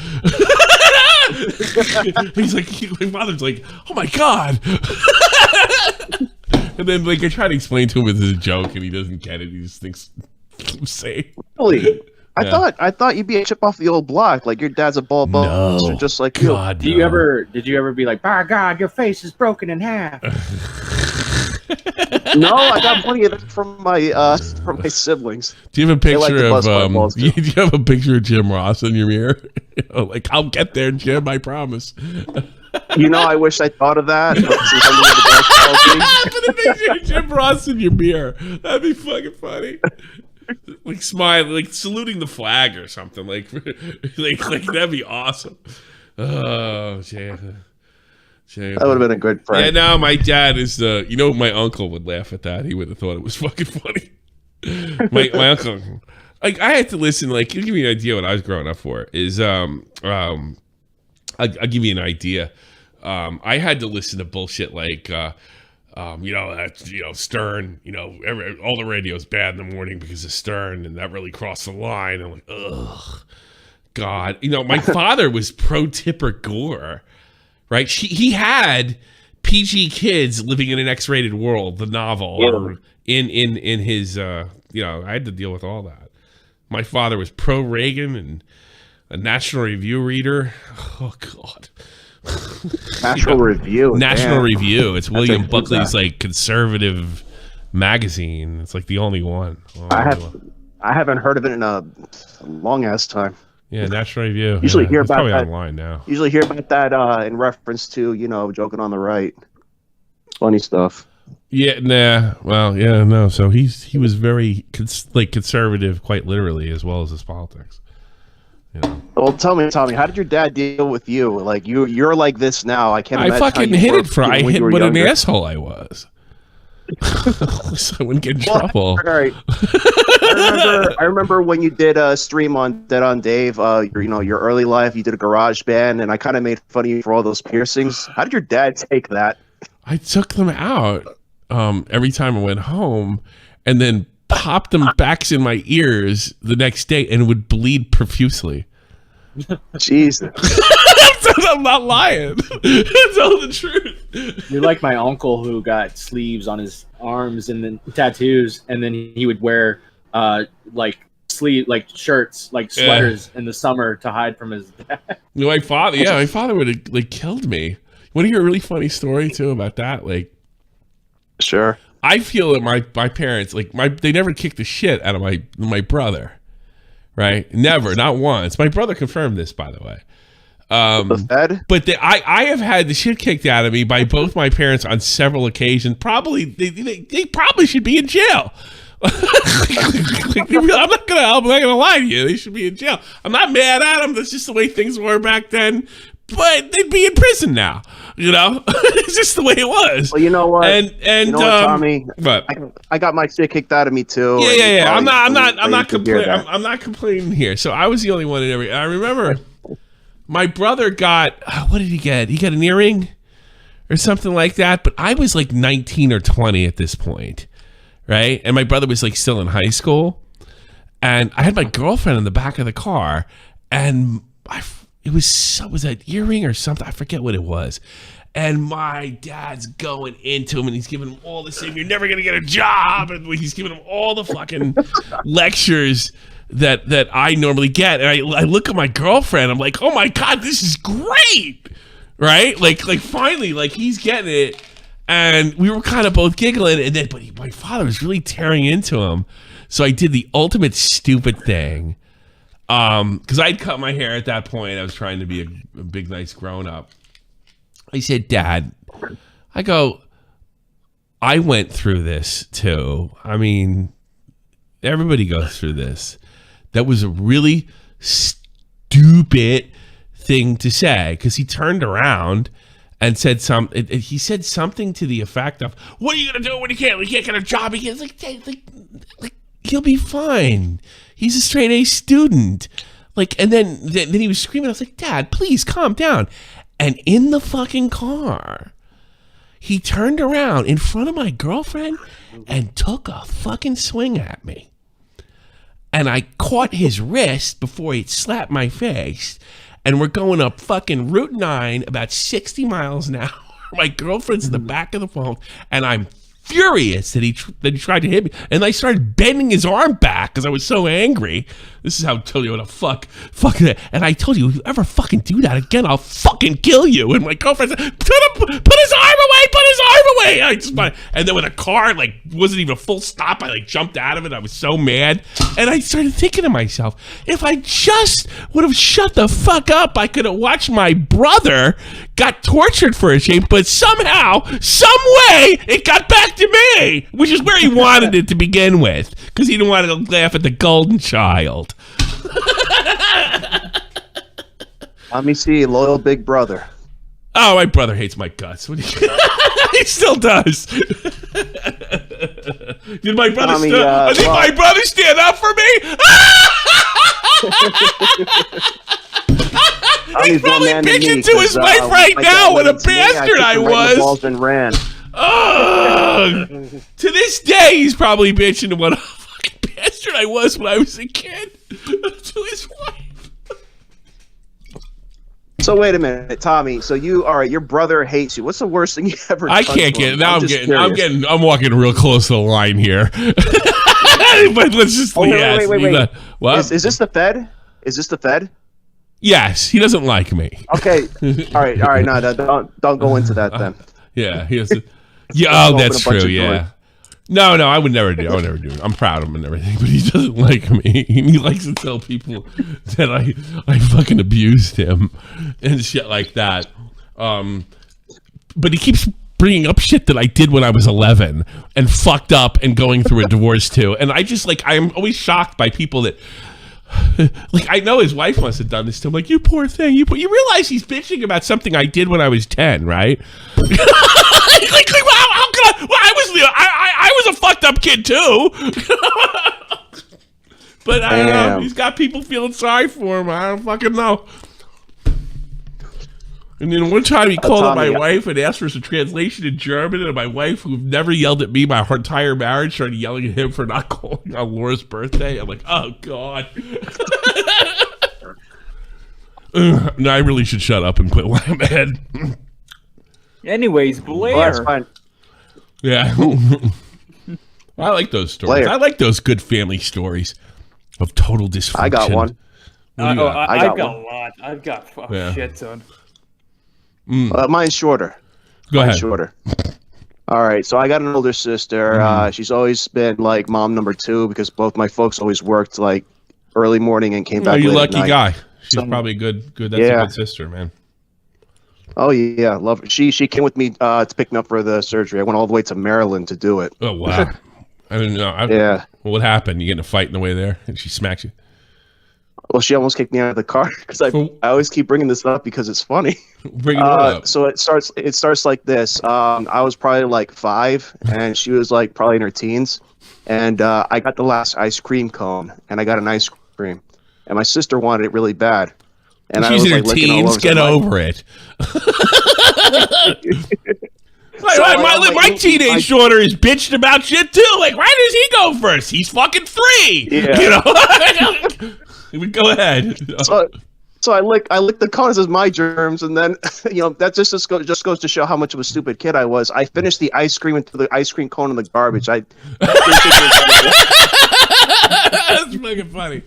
He's like, my father's like, oh my God. And then I try to explain to him as a joke and he doesn't get it. He just thinks I'm insane. Really? I thought you'd be a chip off the old block. Like your dad's a bald buster, just like you. Did you ever be like, by God, your face is broken in half? No, I got plenty of that from my siblings. Do you have a picture of do you have a picture of Jim Ross in your mirror? I'll get there, Jim, I promise. I wish I thought of that. Put a picture of Jim Ross in your mirror. That'd be fucking funny. Smile, saluting the flag or something. That'd be awesome. Oh, Jim. That would have been a good prank. Yeah, no, my dad is my uncle would laugh at that. He would have thought it was fucking funny. My uncle, like I had to listen. Like, to give you an idea what I was growing up for is I'll give you an idea. I had to listen to bullshit like that's Stern. All the radio's bad in the morning because of Stern, and that really crossed the line. I'm like, ugh, God. My father was pro Tipper Gore, right? He had PG Kids Living in an X-Rated World, the novel, in his. I had to deal with all that. My father was pro Reagan and a National Review reader. Oh God. National Review. National damn. Review. It's William Buckley's like conservative magazine. It's like the only one. I haven't heard of it in a long ass time. Yeah, National Review. Usually hear it's about probably that online now. Usually hear about that in reference to joking on the right. Funny stuff. Yeah, nah. Well, yeah, no. So he was very conservative, quite literally, as well as his politics. Well, tell me, Tommy, how did your dad deal with you? Like you're like this now. I can't. I fucking hit it for. I hit what an asshole I was. So I wouldn't get in trouble. All right. I remember when you did a stream on Dead on Dave. Your early life. You did a garage band, and I kind of made fun of you for all those piercings. How did your dad take that? I took them out every time I went home, and then popped them back in my ears the next day, and would bleed profusely. Jesus. I'm not lying. That's all the truth. You're like my uncle who got sleeves on his arms and then tattoos, and then he would wear shirts, like sweaters in the summer to hide from his dad. My father would have killed me. Want to hear a really funny story too about that? Sure. I feel that my parents, they never kicked the shit out of my brother, right? Never, not once. My brother confirmed this, by the way. But I have had the shit kicked out of me by both my parents on several occasions. Probably they probably should be in jail. I'm not gonna lie to you. They should be in jail. I'm not mad at them. That's just the way things were back then. But they'd be in prison now. It's just the way it was. Well, you know what? And Tommy. But I got my shit kicked out of me too. Yeah. I'm not complaining. I'm not complaining here. So I was the only one in every. I remember my brother got what did he get? He got an earring or something like that. But I was like 19 or 20 at this point, right? And my brother was still in high school, and I had my girlfriend in the back of the car, and it was that earring or something? I forget what it was. And my dad's going into him, and he's giving him all the same, you're never going to get a job. And he's giving him all the fucking lectures that I normally get. And I look at my girlfriend. I'm like, oh, my God, this is great. Right? Like finally, he's getting it. And we were kind of both giggling. But my father was really tearing into him. So I did the ultimate stupid thing. Because I'd cut my hair at that point. I was trying to be a big, nice grown-up. I said, Dad, I went through this too. I mean, everybody goes through this. That was a really stupid thing to say, because he turned around and said he said something to the effect of, what are you going to do when you can't get a job? He's like, he'll be fine. He's a straight A student. And then he was screaming. I was like, Dad, please calm down. And in the fucking car, he turned around in front of my girlfriend and took a fucking swing at me. And I caught his wrist before he slapped my face. And we're going up fucking Route 9 about 60 miles an hour. My girlfriend's in the back of the phone, and I'm furious that he tried to hit me, and I started bending his arm back because I was so angry. This is how Toledo to fuck that. And I told you, if you ever fucking do that again, I'll fucking kill you. And my girlfriend said, put his arm away. And then when the car wasn't even a full stop, I jumped out of it. I was so mad, and I started thinking to myself, if I just would have shut the fuck up, I could have watched my brother got tortured for a shame, but somehow, some way, it got back to me, which is where he wanted it to begin with, because he didn't want to laugh at the golden child. Let me see, loyal big brother. Oh, my brother hates my guts. He still does. Did my brother Tommy, did my brother stand up for me? He's probably bitching to his wife right now. What a bastard I was. And ran. To this day, he's probably bitching to what a fucking bastard I was when I was a kid to his wife. So wait a minute, Tommy. So your brother hates you. What's the worst thing you ever done? I can't get it. Now I'm walking real close to the line here. But let's just wait. What? Is this the Fed? Is this the Fed? Yes, he doesn't like me. Okay. All right. No, don't go into that then. Yeah, he has to. Yeah, oh, that's true. Yeah. No, I would never do. It. I'm proud of him and everything, but he doesn't like me. He likes to tell people that I fucking abused him and shit like that. But he keeps bringing up shit that I did when I was 11 and fucked up and going through a divorce too. And I just I'm always shocked by people that. Like, I know his wife must have done this to him. Like, you poor thing. You realize he's bitching about something I did when I was 10, right? Like, how could I? Well, I was a fucked up kid too. But I don't know. He's got people feeling sorry for him. I don't fucking know. And then one time he called up my wife and asked for some translation in German, and my wife, who never yelled at me my entire marriage, started yelling at him for not calling on Laura's birthday. I'm like, oh God. No, I really should shut up and quit while I'm ahead. Anyways, Blair. Well, that's fine. Yeah. I like those stories. Blair. I like those good family stories of total dysfunction. I got one. I've got a one. lot. I've got a shit ton. Mine's shorter. Go ahead. Shorter. All right, so I got an older sister. She's always been like mom number 2 because both my folks always worked like early morning and came back. You late lucky at night. guy. She's probably good. That's a good sister, man. Oh yeah, love her. She came with me to pick me up for the surgery. I went all the way to Maryland to do it. Oh wow. I didn't know. Yeah. Well, what happened? You get in a fight in the way there, and she smacks you. Well, she almost kicked me out of the car because I always keep bringing this up because it's funny. Bring it up. So it starts like this. I was probably like 5, and she was like probably in her teens, and I got the last ice cream cone, and I got an ice cream, and my sister wanted it really bad, and she's I was in her like licking all teens. over. Get over it. My teenage daughter is bitching about shit too. Like, why does he go first? He's fucking 3. Yeah. You know. Go ahead. So I lick the cones as my germs, and then that just goes to show how much of a stupid kid I was. I finished the ice cream into the ice cream cone in the garbage. That's fucking funny.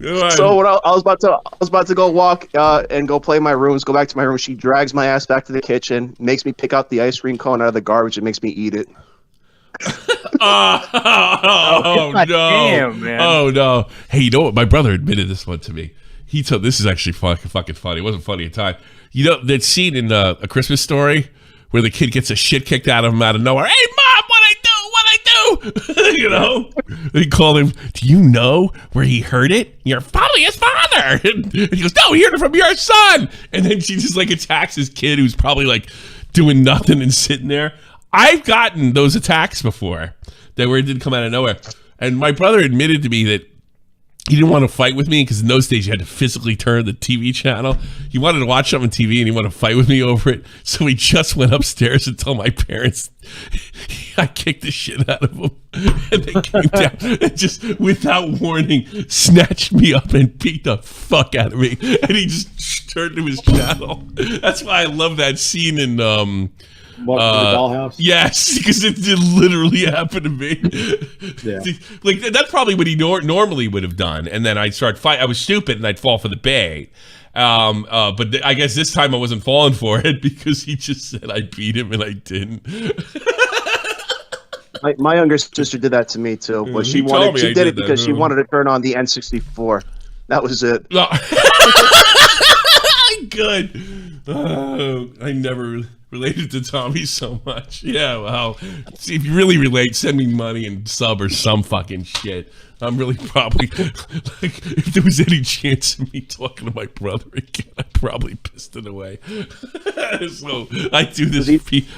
So when I was about to go walk and go play in my rooms, go back to my room, she drags my ass back to the kitchen, makes me pick out the ice cream cone out of the garbage, and makes me eat it. Oh no! Damn, man. Oh no! Hey, you know what? My brother admitted this one to me. He told this is actually fucking funny. It wasn't funny at the time. You know that scene in A Christmas Story where the kid gets a shit kicked out of him out of nowhere. Hey, Mom, what I do? You know? They called him. Do you know where he heard it? You're probably his father. And he goes, no, he heard it from your son. And then she just like attacks his kid who's probably like doing nothing and sitting there. I've gotten those attacks before that where it didn't come out of nowhere. And my brother admitted to me that he didn't want to fight with me because in those days you had to physically turn the TV channel. He wanted to watch something on TV and he wanted to fight with me over it. So he just went upstairs and told my parents I kicked the shit out of them. And they came down and just without warning snatched me up and beat the fuck out of me. And he just turned to his channel. That's why I love that scene in Walk to the dollhouse? Yes, because it did literally happen to me. Yeah. Like that's probably what he normally would have done. And then I'd start fight. I was stupid and I'd fall for the bait. But I guess this time I wasn't falling for it because he just said I beat him and I didn't. My younger sister did that to me too. But she did it because she wanted to turn on the N64. That was it. Good. I never related to Tommy so much. Yeah, well, see, if you really relate, send me money and sub or some fucking shit. I'm really probably like, if there was any chance of me talking to my brother again, I'd probably pissed it away. So I do this.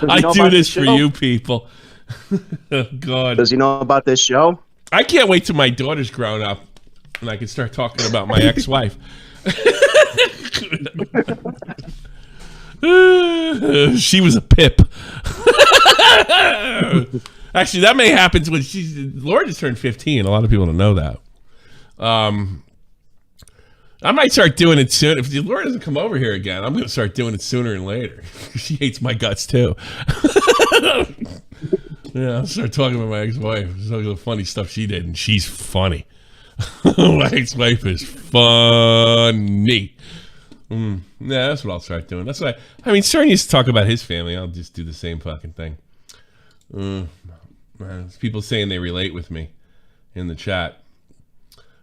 I do this for you people. Oh, God. Does he know about this show? I can't wait till my daughter's grown up and I can start talking about my ex-wife. She was a pip. Actually, that may happen when Laura just turned 15. A lot of people don't know that. I might start doing it soon. If Laura doesn't come over here again, I'm going to start doing it sooner than later. She hates my guts too. Yeah, I'll start talking about my ex-wife. Some of the funny stuff she did, and she's funny. My ex-wife is funny. Yeah, that's what I'll start doing. That's why. I mean, Stern used to talk about his family. I'll just do the same fucking thing. People saying they relate with me in the chat.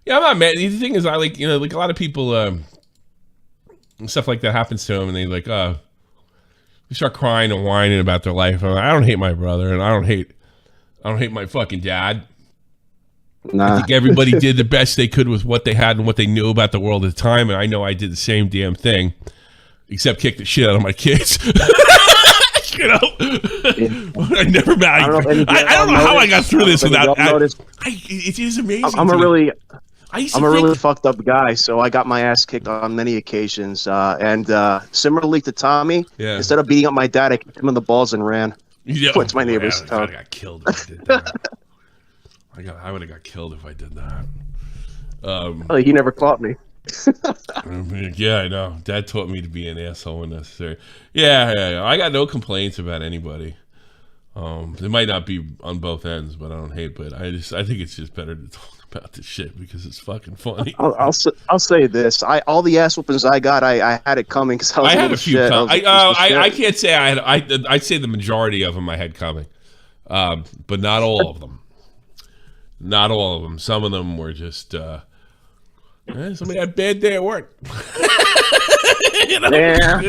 Yeah, I'm not mad. The thing is, I like a lot of people. Stuff like that happens to them, and they they start crying and whining about their life. I don't hate my brother, and I don't hate my fucking dad. Nah. I think everybody did the best they could with what they had and what they knew about the world at the time, and I know I did the same damn thing, except kick the shit out of my kids. I never. I don't know how I got through this without. It is amazing. I'm a really fucked up guy, so I got my ass kicked on many occasions. And similarly to Tommy, instead of beating up my dad, I kicked him in the balls and ran. Yeah, went to my neighbor's I got killed if I did that. I would have got killed if I did that. He never caught me. Yeah, I know. Dad taught me to be an asshole when necessary. Yeah. I got no complaints about anybody. It might not be on both ends, but I don't hate. But I think it's just better to talk about this shit because it's fucking funny. I'll say this: all the ass whoopings I got, I had it coming because I had a few. I can't say I had. I'd say the majority of them I had coming, but not all of them. Not all of them. Some of them were just. Somebody had a bad day at work. Yeah.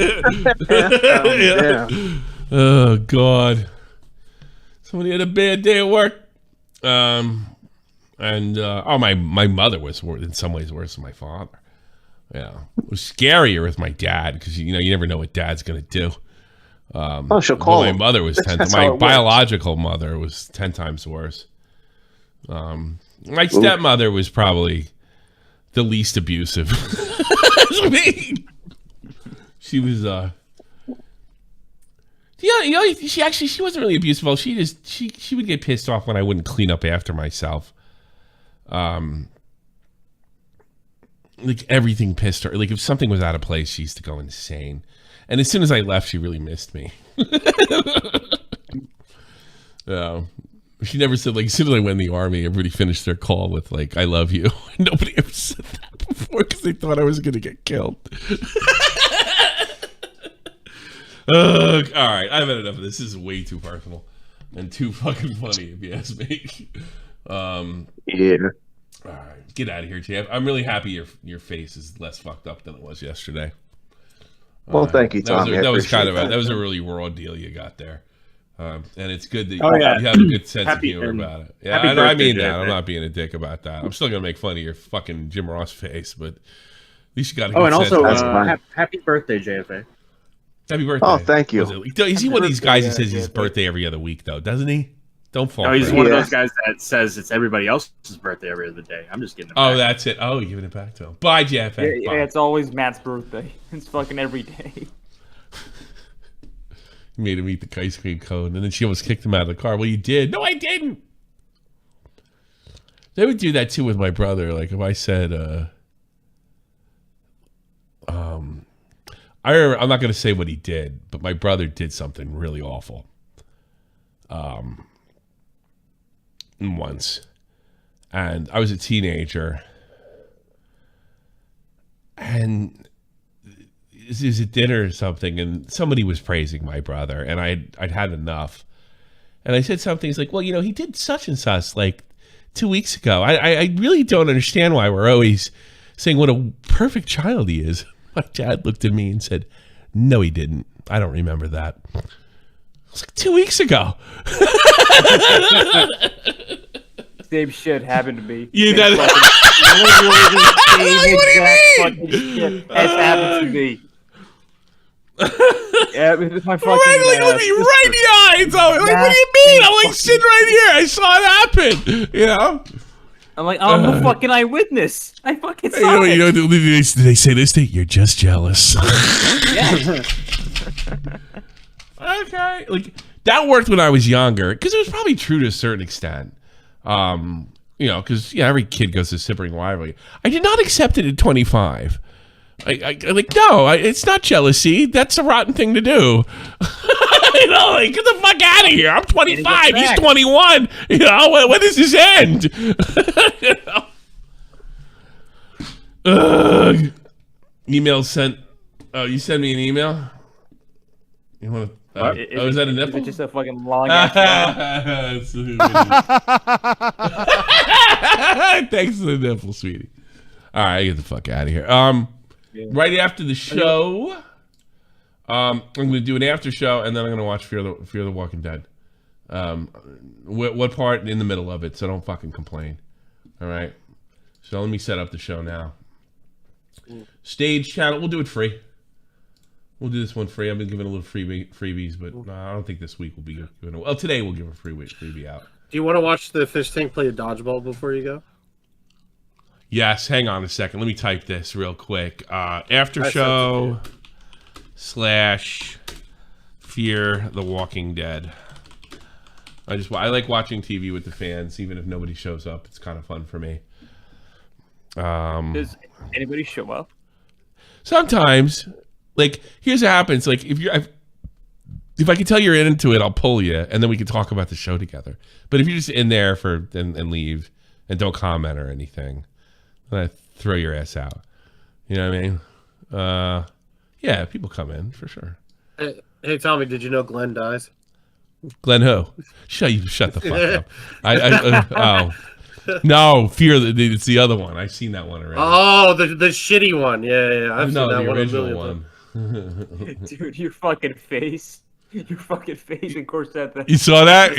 Oh God. Somebody had a bad day at work. My mother was in some ways worse than my father. Yeah, it was scarier with my dad because you never know what dad's gonna do. She'll call my him. mother was 10. My biological mother was 10 times worse. My stepmother was probably the least abusive. She was she wasn't really abusive. She would get pissed off when I wouldn't clean up after myself. Like everything pissed her. Like if something was out of place, she used to go insane. And as soon as I left, she really missed me. She never said, like, as soon as I went in the army, everybody finished their call with, like, I love you. Nobody ever said that before because they thought I was going to get killed. All right, I've had enough of this. This is way too personal and too fucking funny, if you ask me. Yeah. All right, get out of here, champ. I'm really happy your face is less fucked up than it was yesterday. Well, thank you, Tommy. That was a really raw deal you got there. And it's good that you have a good sense of humor about it. Yeah, I mean that. I'm not being a dick about that. I'm still gonna make fun of your fucking Jim Ross face, but at least you got a good sense. Oh, and also, happy birthday, JFA. Happy birthday. Oh, thank you. Is he one of these guys that says his birthday every other week, though? Doesn't he? Don't fall. No, he's one of those guys that says it's everybody else's birthday every other day. I'm just kidding. Oh, that's it. Oh, you're giving it back to him. Bye, JFA. Yeah, it's always Matt's birthday. It's fucking every day. Made him eat the ice cream cone, and then she almost kicked him out of the car. Well, you did. No, I didn't. They would do that too with my brother. Like if I said, I'm not going to say what he did, but my brother did something really awful. Once, and I was a teenager, and it was at dinner or something, and somebody was praising my brother, and I'd had enough, and I said something. He's like, "Well, he did such and such like 2 weeks ago. I really don't understand why we're always saying what a perfect child he is." My dad looked at me and said, "No, he didn't. I don't remember that." I was like, 2 weeks ago. Same shit happened to me. Yeah, literally the same exact fucking shit has happened to me. Yeah, with my fucking. Look me right in the eye. So, like, what do you mean? I'm like sitting right here. I saw it happen. You know. I'm like, I'm a fucking eyewitness. I fucking saw it. You know, they say this thing. You're just jealous. Yeah. Okay, like that worked when I was younger because it was probably true to a certain extent. You know, because every kid goes to sibling rivalry. I did not accept it at 25. I like no, it's not jealousy. That's a rotten thing to do. You know, like get the fuck out of here. I'm 25. He's 21. You know, when does this end? You know? Email sent. Oh, you sent me an email. You want to? Is that a nipple? Is it just a fucking long ass Thanks for the nipple, sweetie. All right, get the fuck out of here. Right after the show, I'm going to do an after show, and then I'm going to watch Fear the Walking Dead. What part in the middle of it? So don't fucking complain. All right. So let me set up the show now. Stage channel. We'll do it free. We'll do this one free. I've been giving a little freebies, but no, I don't think this week will be giving. Well, today we'll give a freebie out. Do you want to watch the fish tank play a dodgeball before you go? Yes. Hang on a second. Let me type this real quick. After show / Fear the Walking Dead. I like watching TV with the fans, even if nobody shows up. It's kind of fun for me. Does anybody show up? Sometimes. Like, here's what happens. Like, if I can tell you're into it, I'll pull you, and then we can talk about the show together. But if you're just in there and leave and don't comment or anything, then I throw your ass out. You know what I mean? Yeah, people come in for sure. Hey, Tommy, did you know Glenn dies? Glenn who? Shut the fuck up. No, it's the other one. I've seen that one already. Oh, the shitty one. Yeah. I've seen that the one original one. Dude, your fucking face. Your fucking face, of course, that. You saw that?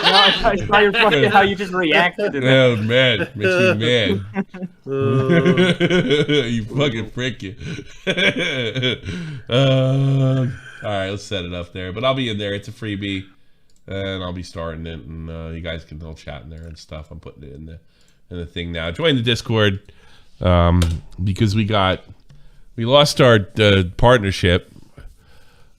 I saw your fucking how you just reacted to that. Oh, mad. Makes me mad. You fucking prick you. All right, let's set it up there. But I'll be in there. It's a freebie. And I'll be starting it, and you guys can all chat in there and stuff. I'm putting it in the thing now. Join the Discord because we lost our partnership,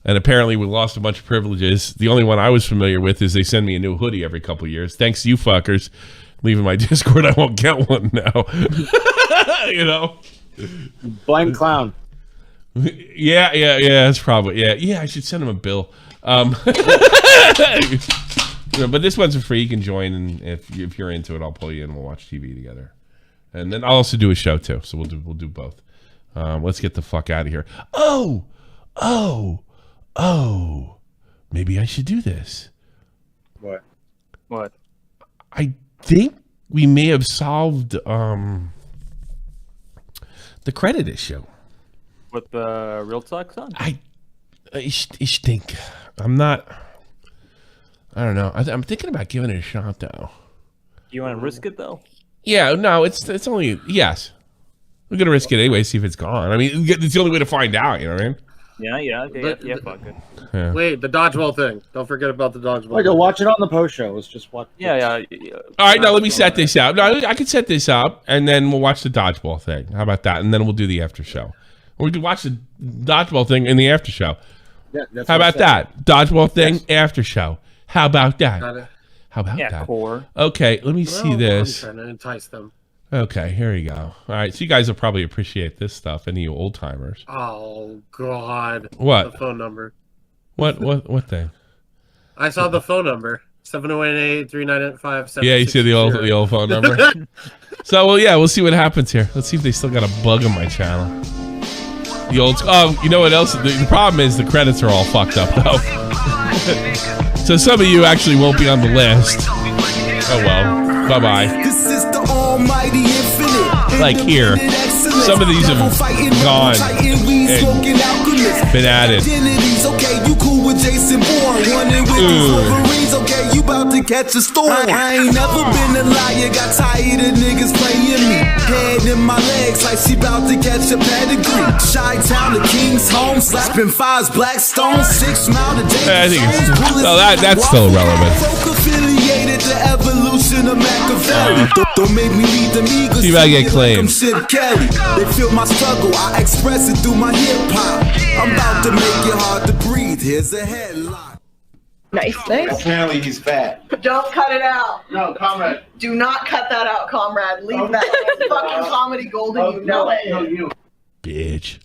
and apparently we lost a bunch of privileges. The only one I was familiar with is they send me a new hoodie every couple of years. Thanks to you fuckers leaving my Discord, I won't get one now. You know, blind clown. Yeah. That's probably yeah. I should send him a bill. But this one's free. You can join, and if you're into it, I'll pull you in. We'll watch TV together, and then I'll also do a show too. So we'll do both. Let's get the fuck out of here. Oh, maybe I should do this. What? I think we may have solved the credit issue. With the real talk son? I think I'm not. I don't know. I'm thinking about giving it a shot though. You want to risk it though? Yeah. No. It's only yes. We're gonna risk it anyway. See if it's gone. I mean, it's the only way to find out. You know what I mean? Yeah. Fuck it. Yeah. Wait, the dodgeball thing. Don't forget about the dodgeball. Wait, go watch it on the post show. Let's just watch. Yeah. All right. Now let me set this up. No, I can set this up, and then we'll watch the dodgeball thing. How about that? And then we'll do the after show. Or we could watch the dodgeball thing in the after show. Yeah, that's how about that? Dodgeball thing after show. How about that? How about that? Core. Okay, let me see this. I'm trying to entice them. Okay, here we go. All right, so you guys will probably appreciate this stuff, any you old timers. Oh God! What? The phone number? What thing? I saw the phone number. 708-398-5760. Yeah, you see the old phone number. So we'll see what happens here. Let's see if they still got a bug on my channel. The old. Oh, you know what else? The problem is the credits are all fucked up though. So some of you actually won't be on the list. Oh well. Bye bye. Like here, some of these have gone and been added. Jason Bourne, running with these Wolverines. Okay, you about to catch a storm. I ain't never been a liar, got tired of niggas playing me. Head in my legs like she about to catch a pedigree. Chi-Town, the King's home, slapping fives, Blackstone, 6 Mile to I think it's, that's still relevant. Affiliated to evolution of Machiavelli. Don't make me lead them eagles. See if I get claimed. Kelly. They feel my struggle, I express it through my hip hop. I'm about to make it hard to breathe. Here's a headline. Nice. Apparently he's fat. Don't cut it out. No, comrade. Do not cut that out, comrade. Leave that. Fucking comedy golden, you know it. Bitch.